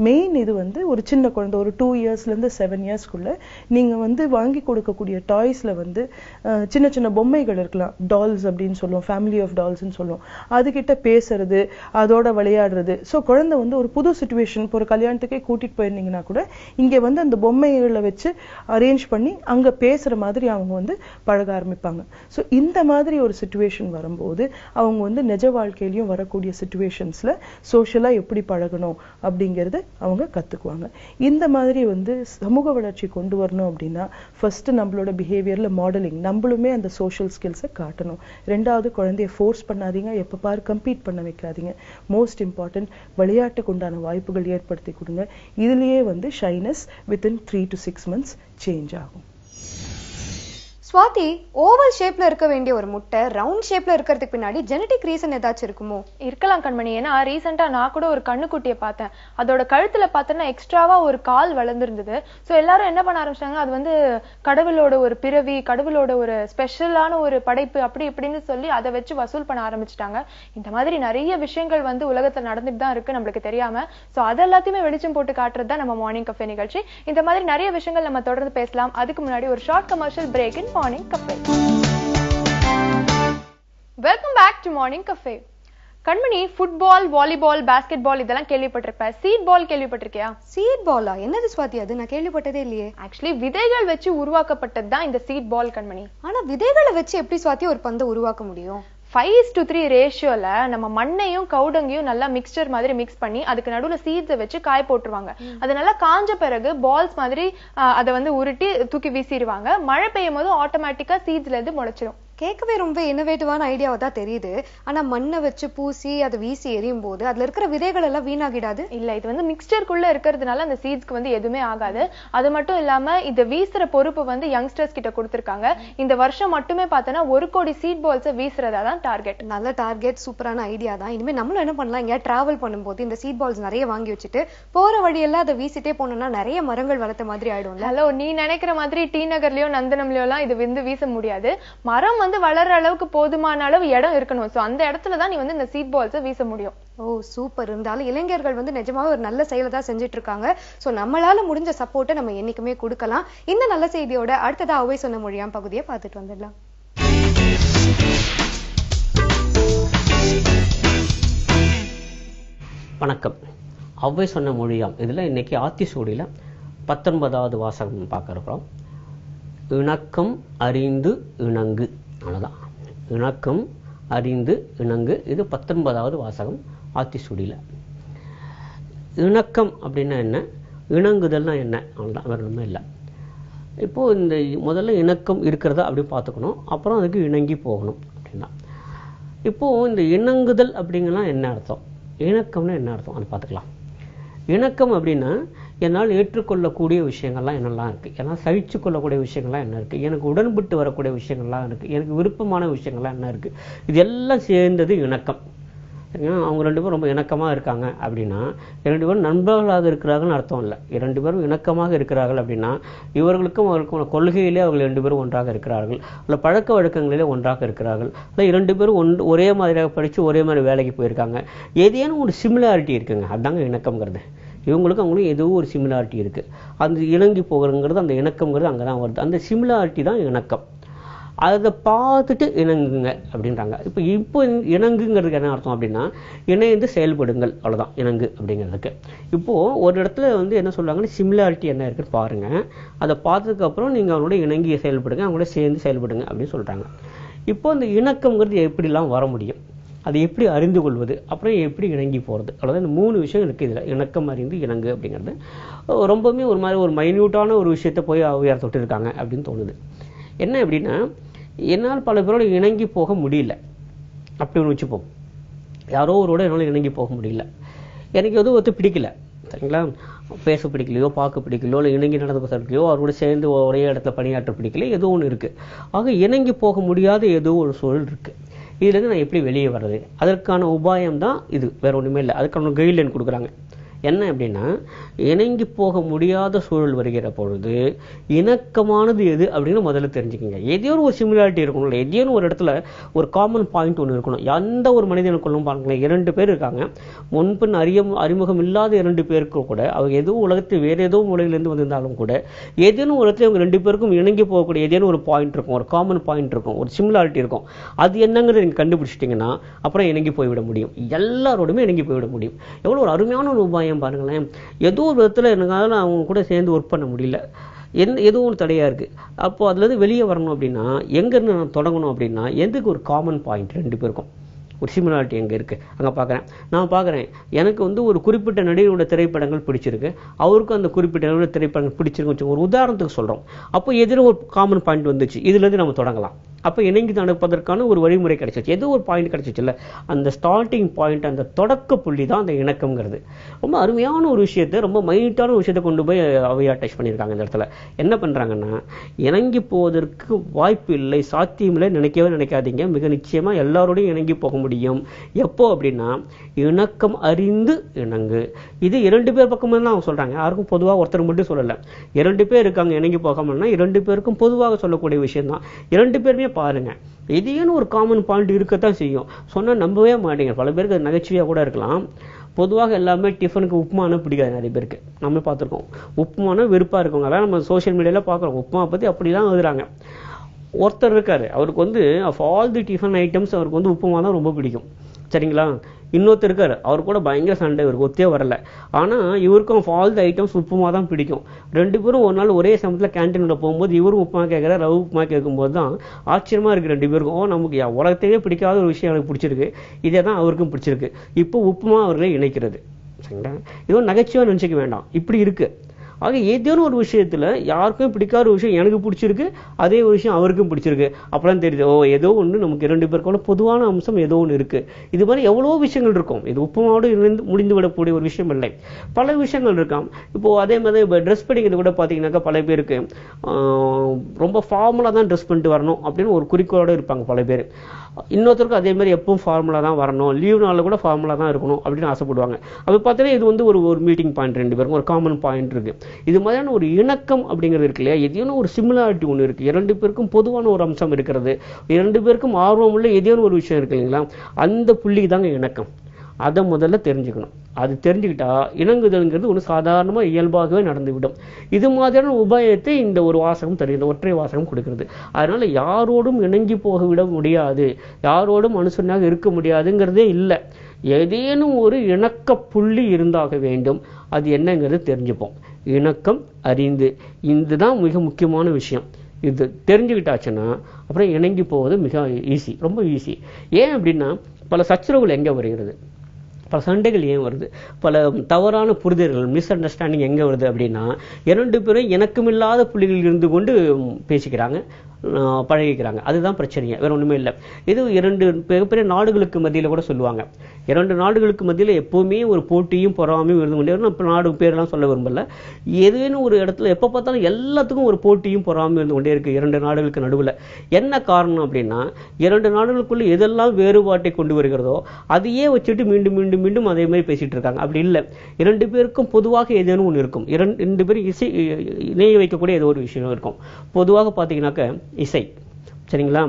மெயின் இது வந்து ஒரு சின்ன குழந்தை ஒரு 2 இயர்ஸ்ல இருந்து 7 இயர்ஸ்க்குள்ள நீங்க வந்து வாங்கி கொடுக்கக்கூடிய டாய்ஸ்ல வந்து சின்ன சின்ன பொம்மைகள் இருக்கலாம், டால்ஸ் அப்படின்னு சொல்லுவோம், ஃபேமிலி ஆஃப் டால்ஸ்ன்னு சொல்லுவோம், அதுகிட்ட பேசுறது, அதோட விளையாடுறது. ஸோ குழந்தை வந்து ஒரு புது சிச்சுவேஷன், இப்போ ஒரு கல்யாணத்துக்கே கூட்டிட்டு போயிருந்தீங்கன்னா கூட இங்க வந்து அந்த பொம்மைகளை வச்சு அரேஞ்ச் பண்ணி அங்க பேசுற மாதிரி அவங்க வந்து பழக ஆரம்பிப்பாங்க. ஸோ இந்த மாதிரி ஒரு சுச்சுவேஷன் வரும்போது அவங்க வந்து நிஜ வாழ்க்கையிலையும் வரக்கூடிய சுச்சுவேஷன்ஸ்ல சோஷியலா எப்படி பழகணும் அப்படிங்கறது அவங்க கத்துக்குவாங்க. இந்த மாதிரி வந்து சமூக வளர்ச்சி கொண்டு வரணும் அப்படின்னா ஃபர்ஸ்ட் நம்மளோட பிஹேவியர்ல மாடலிங், நம்மளுமே அந்த சோஷியல் ஸ்கில்ஸை காட்டணும். ரெண்டாவது, குழந்தைய ஃபோர்ஸ் பண்ணாதீங்க, எப்ப பாரு கம்பீட் பண்ண வைக்காதீங்க. மோஸ்ட் இம்பார்ட்டன்ட், விளையாட்டுக்கு உண்டான வாய்ப்புகள் ஏற்படுத்தி கொடுங்க. இதுலயே வந்து shyness within 3 to 6 months change ஆகும். ஸ்வாதி, ஓவல் ஷேப்ல இருக்க வேண்டிய ஒரு முட்டை ரவுண்ட் ஷேப்ல இருக்கிறதுக்கு பின்னாடி ஜெனடிக் ரீசன் ஏதாச்சும் இருக்குமோ? இருக்கலாம் கண்மணி. ஏன்னா ரீசெண்டா நான் கூட ஒரு கண்ணுக்குட்டியை பார்த்தேன். அதோட கழுத்துல பார்த்தோன்னா எக்ஸ்ட்ராவா ஒரு கால் வளர்ந்துருந்தது. ஸோ எல்லாரும் என்ன பண்ண ஆரம்பிச்சாங்க, அது வந்து கடவுளோட ஒரு பிறவி, கடவுளோட ஒரு ஸ்பெஷலான ஒரு படைப்பு அப்படி இப்படின்னு சொல்லி அதை வச்சு வசூல் பண்ண ஆரம்பிச்சிட்டாங்க. இந்த மாதிரி நிறைய விஷயங்கள் வந்து உலகத்துல நடந்துட்டு தான் இருக்கு நம்மளுக்கு தெரியாம. ஸோ அது எல்லாத்தையுமே வெளிச்சம் போட்டு காட்டுறது தான் நம்ம மார்னிங் கஃபே நிகழ்ச்சி. இந்த மாதிரி நிறைய விஷயங்கள் நம்ம தொடர்ந்து பேசலாம். அதுக்கு முன்னாடி ஒரு short commercial break in Morning Cafe. Welcome back to Morning Cafe. Kanmani, football, volleyball, basket பால் இதெல்லாம் கேள்விப்பட்டிருப்பேன். சீட் பால் கேள்விப்பட்டிருக்கியா? சீட் பாலா? என்னது ஸ்வாதி அது? நான் கேள்விப்பட்டதே இல்லையே. ஆக்சுவலி விதைகள் வச்சு உருவாக்கப்பட்டது தான் இந்த சீட் பால் கண்மணி. ஆனா விதைகளை வச்சு எப்படி ஸ்வாதி ஒரு பந்தை உருவாக்க முடியும்? 5:3 ரேஷியோல நம்ம மண்ணையும் கவுடங்கையும் நல்லா மிக்சர் மாதிரி மிக்ஸ் பண்ணி அதுக்கு நடுவுல சீட்ஸை வச்சு காய போட்டுருவாங்க. அது நல்லா காஞ்ச பிறகு பால்ஸ் மாதிரி அதை வந்து உருட்டி தூக்கி வீசிடுவாங்க. மழை பெய்யும் போது ஆட்டோமேட்டிக்கா சீட்ஸ்ல இருந்து முளைச்சிடும். கேட்கவே ரொம்ப இன்னோவேட்டிவான ஐடியாவா தான் தெரியுது. ஆனா மண்ணை வச்சு பூசி அதை வீசி எரியும் போது அதுல இருக்கிற விதைகள் எல்லாம் வீணாகிடாது? இல்ல, இது வந்து மிக்சருக்குள்ள இருக்கிறதுனால அந்த சீட்ஸ்க்கு வந்து எதுவுமே ஆகாது. அது மட்டும் இல்லாம இதை வீசுற பொறுப்பு வந்து யங்ஸ்டர்ஸ் கிட்ட கொடுத்திருக்காங்க. இந்த வருஷம் மட்டுமே பார்த்தோன்னா 1 கோடி சீட் பால்ஸை வீசுறதா தான் டார்கெட். நல்ல டார்கெட், சூப்பரான ஐடியா தான். இனிமே நம்மளும் என்ன பண்ணலாம், எங்கேயா டிராவல் பண்ணும்போது இந்த சீட் பால்ஸ் நிறைய வாங்கி வச்சுட்டு போற வழியெல்லாம் அதை வீசிட்டே போனோம்னா நிறைய மரங்கள் வளர்த்த மாதிரி ஆயிடும்ல. ஹலோ, நீ நினைக்கிற மாதிரி டி நகர்லயோ நந்தனம்லயோ எல்லாம் இது வந்து வீச முடியாது. மரம் வந்து வளர்ற அளவுக்கு போதுமான அளவு இடம் இருக்கணும். சோ அந்த இடத்துல தான் நீ வந்து இந்த சீட் பால்ஸை வீச முடியும். ஓ சூப்பர். இருந்தாலும் இளைஞர்கள் வந்து நிஜமாவே ஒரு நல்ல செயலை தான் செஞ்சுட்டு இருக்காங்க. சோ நம்மளால முடிஞ்ச சப்போர்ட்டை நம்ம என்னைக்குமே கொடுக்கலாம். இந்த நல்ல செய்தியோட அடுத்ததா அவை சொன்ன மொழியாம் பகுதியை பார்த்துட்டு வந்துடலாம். வணக்கம். அவை சொன்ன மொழியாம் இதுல இன்னைக்கு ஆத்திசூடியில 19வது வாசகம் பார்க்க இருக்கிறோம். இணக்கம் அறிந்து இணங்கு. அவ்வளவுதான். இணக்கம் அறிந்து இணங்கு. இது 19வது வாசகம் ஆத்திசூடியில. இணக்கம் அப்படின்னா என்ன, இணங்குதல்னா என்ன, அவ்வளவுதான், வேற ஒண்ணுமே இல்லை. இப்போ இந்த முதல்ல இணக்கம் இருக்கிறதா அப்படி பார்த்துக்கணும், அப்புறம் அதுக்கு இணங்கி போகணும் அப்படின்னா. இப்போ இந்த இணங்குதல் அப்படிங்கலாம் என்ன அர்த்தம், இணக்கம்னா என்ன அர்த்தம் அதை பார்த்துக்கலாம். இணக்கம் அப்படின்னா என்னால் ஏற்றுக்கொள்ளக்கூடிய விஷயங்கள்லாம் என்னெல்லாம் இருக்குது, என்னால் சகிச்சு கொள்ளக்கூடிய விஷயங்கள்லாம் என்ன இருக்குது, எனக்கு உடன்பட்டு வரக்கூடிய விஷயங்கள்லாம் இருக்குது, எனக்கு விருப்பமான விஷயங்கள்லாம் என்ன இருக்குது, இது எல்லாம் சேர்ந்தது இணக்கம். அவங்க 2 பேரும் ரொம்ப இணக்கமாக இருக்காங்க அப்படின்னா 2 பேரும் நண்பர்களாக இருக்கிறார்கள்னு அர்த்தம் இல்லை. 2 பேரும் இணக்கமாக இருக்கிறார்கள் அப்படின்னா இவர்களுக்கும் அவர்களுக்கும் கொள்கையிலே அவர்கள் 2 பேரும் ஒன்றாக இருக்கிறார்கள், இல்லை பழக்க வழக்கங்களிலே ஒன்றாக இருக்கிறார்கள், இல்லை 2 பேரும் ஒரே மாதிரியாக படித்து ஒரே மாதிரி வேலைக்கு போயிருக்காங்க, ஏதேனும் ஒரு சிமிலாரிட்டி இருக்குங்க. அதுதாங்க இணக்கம்ங்கிறது. இவங்களுக்கும் அவங்களும் ஏதோ ஒரு சிமிலாரிட்டி இருக்குது. அந்த இணங்கி போகிறங்கிறது, அந்த இணக்கம்ங்கிறது அங்கே தான் வருது. அந்த சிமிலாரிட்டி தான் இணக்கம். அதை பார்த்துட்டு இணங்குங்க அப்படின்றாங்க. இப்போ இணங்குங்கிறதுக்கு என்ன அர்த்தம் அப்படின்னா இணைந்து செயல்படுங்கள், அவ்வளோதான் இணங்கு அப்படிங்கிறதுக்கு. இப்போது ஒரு இடத்துல வந்து என்ன சொல்கிறாங்கன்னா சிமிலாரிட்டி என்ன இருக்குன்னு பாருங்கள், அதை பார்த்ததுக்கப்புறம் நீங்கள் அவங்களோட இணங்கி செயல்படுங்க, அவங்களோட சேர்ந்து செயல்படுங்க அப்படின்னு சொல்கிறாங்க. இப்போ இந்த இணக்கம்ங்கிறது எப்படிலாம் வர முடியும், அதை எப்படி அறிந்து கொள்வது, அப்புறம் எப்படி இணங்கி போகிறது, அவ்வளோதான். இந்த 3 விஷயம் இருக்குது இதில். இணக்கம் அறிந்து இணங்கு அப்படிங்கிறது ரொம்பவுமே ஒரு மாதிரி ஒரு மைன்யூட்டான ஒரு விஷயத்தை போய் உயர் தொட்டு இருக்காங்க அப்படின்னு தோணுது. என்ன அப்படின்னா, என்னால் பல பேரோட இணங்கி போக முடியல அப்படின்னு வச்சுப்போம். யாரோ ஒருவோட என்னால் இணங்கி போக முடியல, எனக்கு எதுவும் ஒத்து பிடிக்கல, சரிங்களா, பேச பிடிக்கலையோ, பார்க்க பிடிக்கலையோ, இல்லை இணங்கி நடந்து பிடிக்கலையோ, அவரோட சேர்ந்து ஒரே இடத்துல பணியாற்ற பிடிக்கலையோ, ஏதோ ஒன்று இருக்குது. ஆக இணங்கி போக முடியாத ஏதோ ஒரு சூழல் இருக்குது. இதுலேருந்து நான் எப்படி வெளியே வர்றது, அதற்கான உபாயம் தான் இது, வேற ஒன்றுமே இல்லை. அதுக்கான கைட்லைன் கொடுக்குறாங்க. என்ன அப்படின்னா, இணங்கி போக முடியாத சூழல் வருகிற பொழுது இணக்கமானது எது அப்படின்னு முதல்ல தெரிஞ்சுக்கோங்க. ஏதோ ஒரு சிமிலாரிட்டி இருக்கணும், ஏதோ ஒரு இடத்துல ஒரு காமன் பாயிண்ட் ஒன்று இருக்கணும். எந்த ஒரு மனிதனுக்குள்ளும் பாருங்களேன், 2 பேர் இருக்காங்க, முன்பின் அறிமுகம் இல்லாத 2 பேருக்கு கூட அவங்க ஏதோ உலகத்தில் வேறு ஏதோ மூலையிலேருந்து வந்திருந்தாலும் கூட ஏதேனும் ஒரு இடத்துல அவங்க 2 பேருக்கும் இணங்கி போகக்கூடிய ஏதேனும் ஒரு பாயிண்ட் இருக்கும், ஒரு காமன் பாயிண்ட் இருக்கும், ஒரு சிமிலாரிட்டி இருக்கும். அது என்னங்கிறது நீங்கள் கண்டுபிடிச்சிட்டிங்கன்னா அப்புறம் இணங்கி போய்விட முடியும். எல்லாரோடுமே இணங்கி போய்விட முடியும். எவ்வளோ ஒரு அருமையான ஒரு உபாயம் பாருங்களேன். ஏதோ ஒரு விதத்தில் என்னால அவங்க கூட சேர்ந்து ஒர்க் பண்ண முடியல, ஏதோ ஒன்று தடையா இருக்கு. அப்போ அதுல இருந்து வெளியே வரணும் அப்படின்னா எங்க இருந்து நான் தொடங்கணும் அப்படின்னா எதுக்கு ஒரு காமன் பாயிண்ட் ரெண்டு பேருக்கும் ஒரு சிமிலாரிட்டி எங்கே இருக்குது அங்கே பார்க்குறேன். நான் பார்க்குறேன் எனக்கு வந்து ஒரு குறிப்பிட்ட நடிகரோட திரைப்படங்கள் பிடிச்சிருக்கு, அவருக்கும் அந்த குறிப்பிட்ட நடிகரோட திரைப்படங்கள் பிடிச்சிருக்கு. ஒரு உதாரணத்துக்கு சொல்கிறோம். அப்போ எதிரும் ஒரு காமன் பாயிண்ட் வந்துச்சு, இதுலேருந்து நம்ம தொடங்கலாம். அப்போ இணங்கி நடப்பதற்கான ஒரு வழிமுறை கிடைச்சிச்சு, ஏதோ ஒரு பாயிண்ட் கிடைச்சிச்சுல்ல. அந்த ஸ்டார்டிங் பாயிண்ட், அந்த தொடக்க புள்ளி தான் அந்த இணக்கம்ங்கிறது. ரொம்ப அருமையான ஒரு விஷயத்தை, ரொம்ப மைனூட்டான ஒரு விஷயத்தை கொண்டு போய் அவையா டச் பண்ணியிருக்காங்க. இந்த இடத்துல என்ன பண்ணுறாங்கன்னா, இணங்கி போவதற்கு வாய்ப்பு இல்லை, சாத்தியம் இல்லை நினைக்கவே நினைக்காதீங்க. மிக நிச்சயமாக எல்லாரோடையும் இணங்கி போக முடியும். எப்போ அப்படின்னா இணக்கம் அறிந்து இணங்கு. இது 2 பேர் பக்கமும் தான் அவங்க சொல்றாங்க, யாருக்கும் பொதுவாக ஒருத்தர் மட்டும் சொல்லலை. 2 பேர் இருக்காங்க இணங்கி போகாமல்னா 2 பேருக்கும் பொதுவாக சொல்லக்கூடிய விஷயம் தான். 2 பேருமே பாருங்க, இதையும் ஒரு காமன் பாயிண்ட் இருக்கத்தான் செய்யும். சொன்னா நம்பவே மாட்டீங்க. பல பேருக்கு அது நகைச்சுவையா கூட இருக்கலாம். பொதுவாக எல்லாமே டிஃபனுக்கு உப்புமானா பிடிக்காது நிறைய பேருக்கு. நம்ம பார்த்துருக்கோம், உப்புமானா வெறுப்பா இருக்கவங்க. அதான் நம்ம சோசியல் மீடியால பார்க்குறோம், உப்புமா பத்தி அப்படிலாம் எழுதுறாங்க. ஒருத்தர் இருக்காரு, அவருக்கு வந்து of all the tiffin items அவருக்கு வந்து உப்புமா தான் ரொம்ப பிடிக்கும், சரிங்களா. இன்னொருத்தர் இருக்காரு, அவர் கூட பயங்கர சண்டை, இவருக்கு ஒத்தே வரல. ஆனால் இவருக்கும் of all the items upma தான் பிடிக்கும். 2 பேரும் ஒரு நாள் ஒரே சமயத்தில் கேன்டீனில் போகும்போது இவரும் உப்புமா கேட்குறாரு, ரவு உப்புமா கேட்கும்போது தான் ஆச்சரியமா இருக்கு 2 பேருக்கும். நமக்கு உலகத்தையே பிடிக்காத ஒரு விஷயம் எனக்கு பிடிச்சிருக்கு, இதே தான் அவருக்கும் பிடிச்சிருக்கு. இப்போ உப்புமா அவர்களை இணைக்கிறது, சரிங்களா. இதுவும் நகைச்சுவை நினச்சிக்க வேண்டாம், இப்படி இருக்கு. ஆக ஏதேனும் ஒரு விஷயத்துல யாருக்கும் பிடிக்காத ஒரு விஷயம் எனக்கு பிடிச்சிருக்கு, அதே ஒரு விஷயம் அவருக்கும் பிடிச்சிருக்கு. அப்பதான் தெரியுது, ஓ ஏதோ ஒன்று நமக்கு 2 பேருக்கும் பொதுவான அம்சம் ஏதோ ஒன்று இருக்கு. இது மாதிரி எவ்வளோ விஷயங்கள் இருக்கும். இது உப்புமாவோடு முடிந்து விடக்கூடிய ஒரு விஷயம் இல்லை, பல விஷயங்கள் இருக்காம். இப்போ அதே மாதிரி இப்போ ட்ரெஸ் பண்ணிக்கிறது கூட பார்த்தீங்கன்னாக்கா பல பேருக்கு ரொம்ப ஃபார்மலாக தான் ட்ரெஸ் பண்ணிட்டு வரணும் அப்படின்னு ஒரு குறிக்கோளோடு இருப்பாங்க பல பேர். இன்னொருத்தருக்கும் அதே மாதிரி எப்பவும் ஃபார்முலா தான் வரணும், லீவ் நாளில் கூட ஃபார்முலா தான் இருக்கணும் அப்படின்னு ஆசைப்படுவாங்க. அப்போ பார்த்தீங்கன்னா இது வந்து ஒரு மீட்டிங் பாயிண்ட், 2 பேருக்கும் ஒரு காமன் பாயிண்ட் இருக்கு. இது மாதிரியான ஒரு இணக்கம் அப்படிங்கிறது இருக்கு இல்லையா, எதையும் ஒரு சிமிலாரிட்டி ஒன்று இருக்கு. 2 பேருக்கும் பொதுவான ஒரு அம்சம் இருக்கிறது, 2 பேருக்கும் ஆர்வம் உள்ள ஏதேனும் ஒரு விஷயம் இருக்கு இல்லைங்களா, அந்த புள்ளி தாங்க இணக்கம். அதை முதல்ல தெரிஞ்சுக்கணும். அது தெரிஞ்சுக்கிட்டா இணங்குதல்ங்கிறது ஒன்று சாதாரணமாக இயல்பாகவே நடந்துவிடும். இது மாதிரியான உபாயத்தை இந்த ஒரு வாசகம் தருகிறது, ஒற்றை வாசகம் கொடுக்கிறது. அதனால யாரோடும் இணங்கி போகவிட முடியாது, யாரோடும் அனுசரணையாக இருக்க முடியாதுங்கிறதே இல்லை. ஏதேனும் ஒரு இணக்க புள்ளி இருந்தாக வேண்டும். அது என்னங்கிறது தெரிஞ்சுப்போம். இணக்கம் அறிந்து, இதுதான் மிக முக்கியமான விஷயம். இது தெரிஞ்சுக்கிட்டாச்சுன்னா அப்புறம் இணங்கி போவது மிக ஈஸி, ரொம்ப ஈஸி. ஏன் அப்படின்னா பல சச்சரவுகள் எங்கே வருகிறது, பல சண்டைகள் ஏன் வருது, பல தவறான புரிதல்கள், மிஸ் அண்டர்ஸ்டாண்டிங் எங்கே வருது அப்படின்னா 2 பேரும் இணக்கமில்லாத புள்ளிகளில் இருந்து கொண்டு பேசிக்கிறாங்க, பழகிக்கிறாங்க. அதுதான் பிரச்சனையே, வேற ஒன்றுமே இல்லை. இது 2 மிகப்பெரிய நாடுகளுக்கு மத்தியில் கூட சொல்லுவாங்க. 2 நாடுகளுக்கு மத்தியில் எப்போவுமே ஒரு போட்டியும் பொறாமையும் இருந்து கொண்டே இருக்கும். இப்போ நாடு பேரெல்லாம் சொல்ல விரும்பல, ஏதேனும் ஒரு இடத்துல எப்போ பார்த்தாலும் எல்லாத்துக்கும் ஒரு போட்டியும் பொறாமையும் இருந்து கொண்டே இருக்கு 2 நாடுகளுக்கு நடுவில். என்ன காரணம் அப்படின்னா 2 நாடுகளுக்குள்ள எதெல்லாம் வேறுபாட்டை கொண்டு வருகிறதோ அதையே வச்சுட்டு மீண்டும் மீண்டும் மீண்டும் அதே மாதிரி பேசிட்டு இருக்காங்க. அப்படி இல்லை, 2 பேருக்கும் பொதுவாக ஏதேனும் ஒன்று இருக்கும். 2 பேரும் இணைய வைக்கக்கூடிய ஏதோ ஒரு விஷயம் இருக்கும். பொதுவாக பார்த்தீங்கன்னாக்க இசை, சரிங்களா.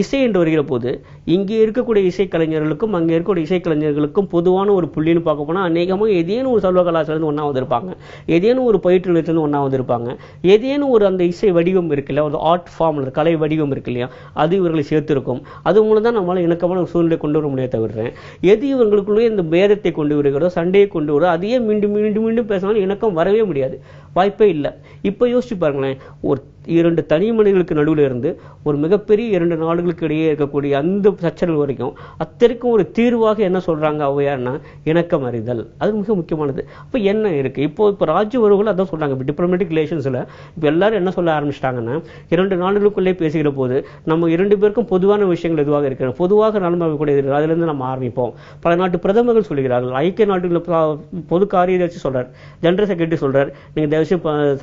இசை என்று வருகிற போது இங்கே இருக்கக்கூடிய இசைக்கலைஞர்களுக்கும் அங்கே இருக்கக்கூடிய இசைக்கலைஞர்களுக்கும் பொதுவான ஒரு புள்ளின்னு பார்க்க போனால் அநேகமாக ஏதேனும் ஒரு சர்வ கலாச்சாரம் ஒன்றா வந்திருப்பாங்க, ஏதேனும் ஒரு பயிற்று நிலையத்திலிருந்து ஒன்றா வந்திருப்பாங்க, ஏதேனும் ஒரு அந்த இசை வடிவம் இருக்கு இல்லையா, ஒரு ஆர்ட் ஃபார்ம், கலை வடிவம் இருக்கு இல்லையா, அது இவர்களை சேர்த்திருக்கும். அது மூலம் தான் நம்மளால் இணக்கமான ஒரு சூழ்நிலை கொண்டு வர முடியாது. தவிர்றேன் எது இவங்களுக்குள்ளே இந்த பேதத்தை கொண்டு வருகிறதோ, சண்டையை கொண்டு வருதோ, அதையே மீண்டும் மீண்டும் மீண்டும் பேசினாலும் இணக்கம் வரவே முடியாது, வாய்ப்பே இல்லை. இப்போ யோசிச்சு பாருங்களேன், ஒரு 2 தனி மனிதர்களுக்கு நடுவில் இருந்து ஒரு மிகப்பெரிய 2 நாடுகளுக்கு இடையே இருக்கக்கூடிய அந்த சச்சரவு வரைக்கும் அத்தனைக்கும் ஒரு தீர்வாக என்ன சொல்றாங்க அவையார்னா இணக்கம் அறிதல். அது மிக முக்கியமானது. அப்போ என்ன இருக்கு, இப்போ ராஜ்ய உறவுகள் அதான் சொல்றாங்க. இப்போ டிப்ளமேட்டிக் ரிலேஷன்ஸ்ல இப்போ எல்லாரும் என்ன சொல்ல ஆரம்பிச்சிட்டாங்கன்னா 2 நாடுகளுக்குள்ளே பேசுகிற போது நம்ம 2 பேருக்கும் பொதுவான விஷயங்கள் எதுவாக இருக்கிறது, பொதுவாக நலமாகக்கூடிய அதுல இருந்து நம்ம ஆரம்பிப்போம். பல நாட்டு பிரதமர்கள் சொல்லுகிறார்கள், ஐக்கிய நாடுகளில் பொது காரியதர்சி சொல்றார், ஜெனரல் செக்ரட்டரி சொல்றார், நீங்க தயவுசெய்து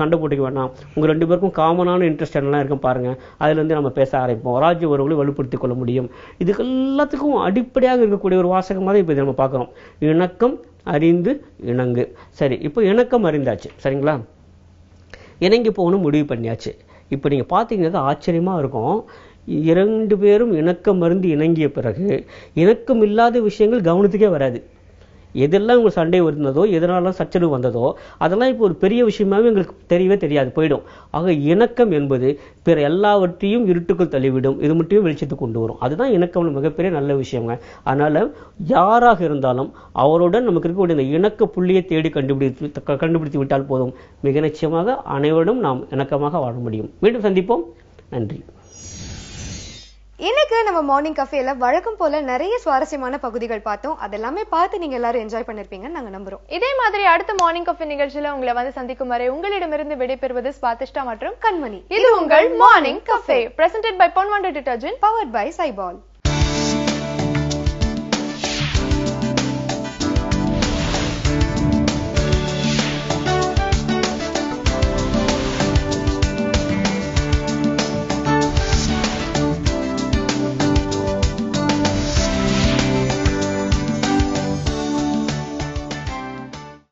சண்டை போட்டுக்க வேண்டாம், உங்க 2 பேருக்கும் காமனான இன்ட்ரெஸ்ட் எல்லாம் இருக்கும் பாருங்க, அதுல இருந்து நம்ம பேச ஆரம்பிப்போம், ராஜ்ய உறவுகளை வலுப்படுத்திக் கொள்ள முடியும். இதுக்கு எல்லாத்துக்கும் அடிப்படையாக இருக்கக்கூடிய ஒரு வாசகமாக இப்ப நம்ம பார்க்கிறோம். இணக்கம் அறிந்து இணங்கு. சரி, இப்போ இணக்கம் அறிந்தாச்சு, சரிங்களா. இணங்கி போகணும் முடிவு பண்ணியாச்சு. இப்போ நீங்க பாத்தீங்கன்னா ஆச்சரியமா இருக்கும், 2 பேரும் இணக்கம் அறிந்து இணங்கிய பிறகு இணக்கம் இல்லாத விஷயங்கள் கவனத்துக்கே வராது. எதெல்லாம் உங்களுக்கு சண்டை இருந்ததோ, எதனால சச்சரவு வந்ததோ, அதெல்லாம் இப்போ ஒரு பெரிய விஷயமாவே எங்களுக்கு தெரியவே தெரியாது, போயிடும். ஆக இணக்கம் என்பது பிற எல்லாவற்றையும் இருட்டுக்குள் தள்ளிவிடும், இது மட்டும் வெளிச்சத்துக்கு கொண்டு வரும். அதுதான் இணக்கம் மிகப்பெரிய நல்ல விஷயங்க. அதனால யாராக இருந்தாலும் அவருடன் நமக்கு இருக்கக்கூடிய இந்த இணக்க புள்ளியை தேடி கண்டுபிடித்து விட்டால் போதும். மிக நிச்சயமாக அனைவரும் நாம் இணக்கமாக வாழ முடியும். மீண்டும் சந்திப்போம். நன்றி. இன்னைக்கு நம்ம மார்னிங் கஃபேல வழக்கம் போல நிறைய சுவாரஸ்யமான பகுதிகள் பார்த்தோம். அதெல்லாமே பார்த்து நீங்க எல்லாரும் என்ஜாய் பண்ணிருப்பீங்கன்னு நாங்க நம்புறோம். இதே மாதிரி அடுத்த மார்னிங் கஃபே நிகழ்ச்சியில உங்களை வந்து சந்திக்கும் வரை உங்களிடமிருந்து விடைபெறுவது ஸ்வாதிஷ்டா மற்றும் கண்மணி. இது உங்கள் morning café, presented by Ponvandu detergent, powered by Saibol.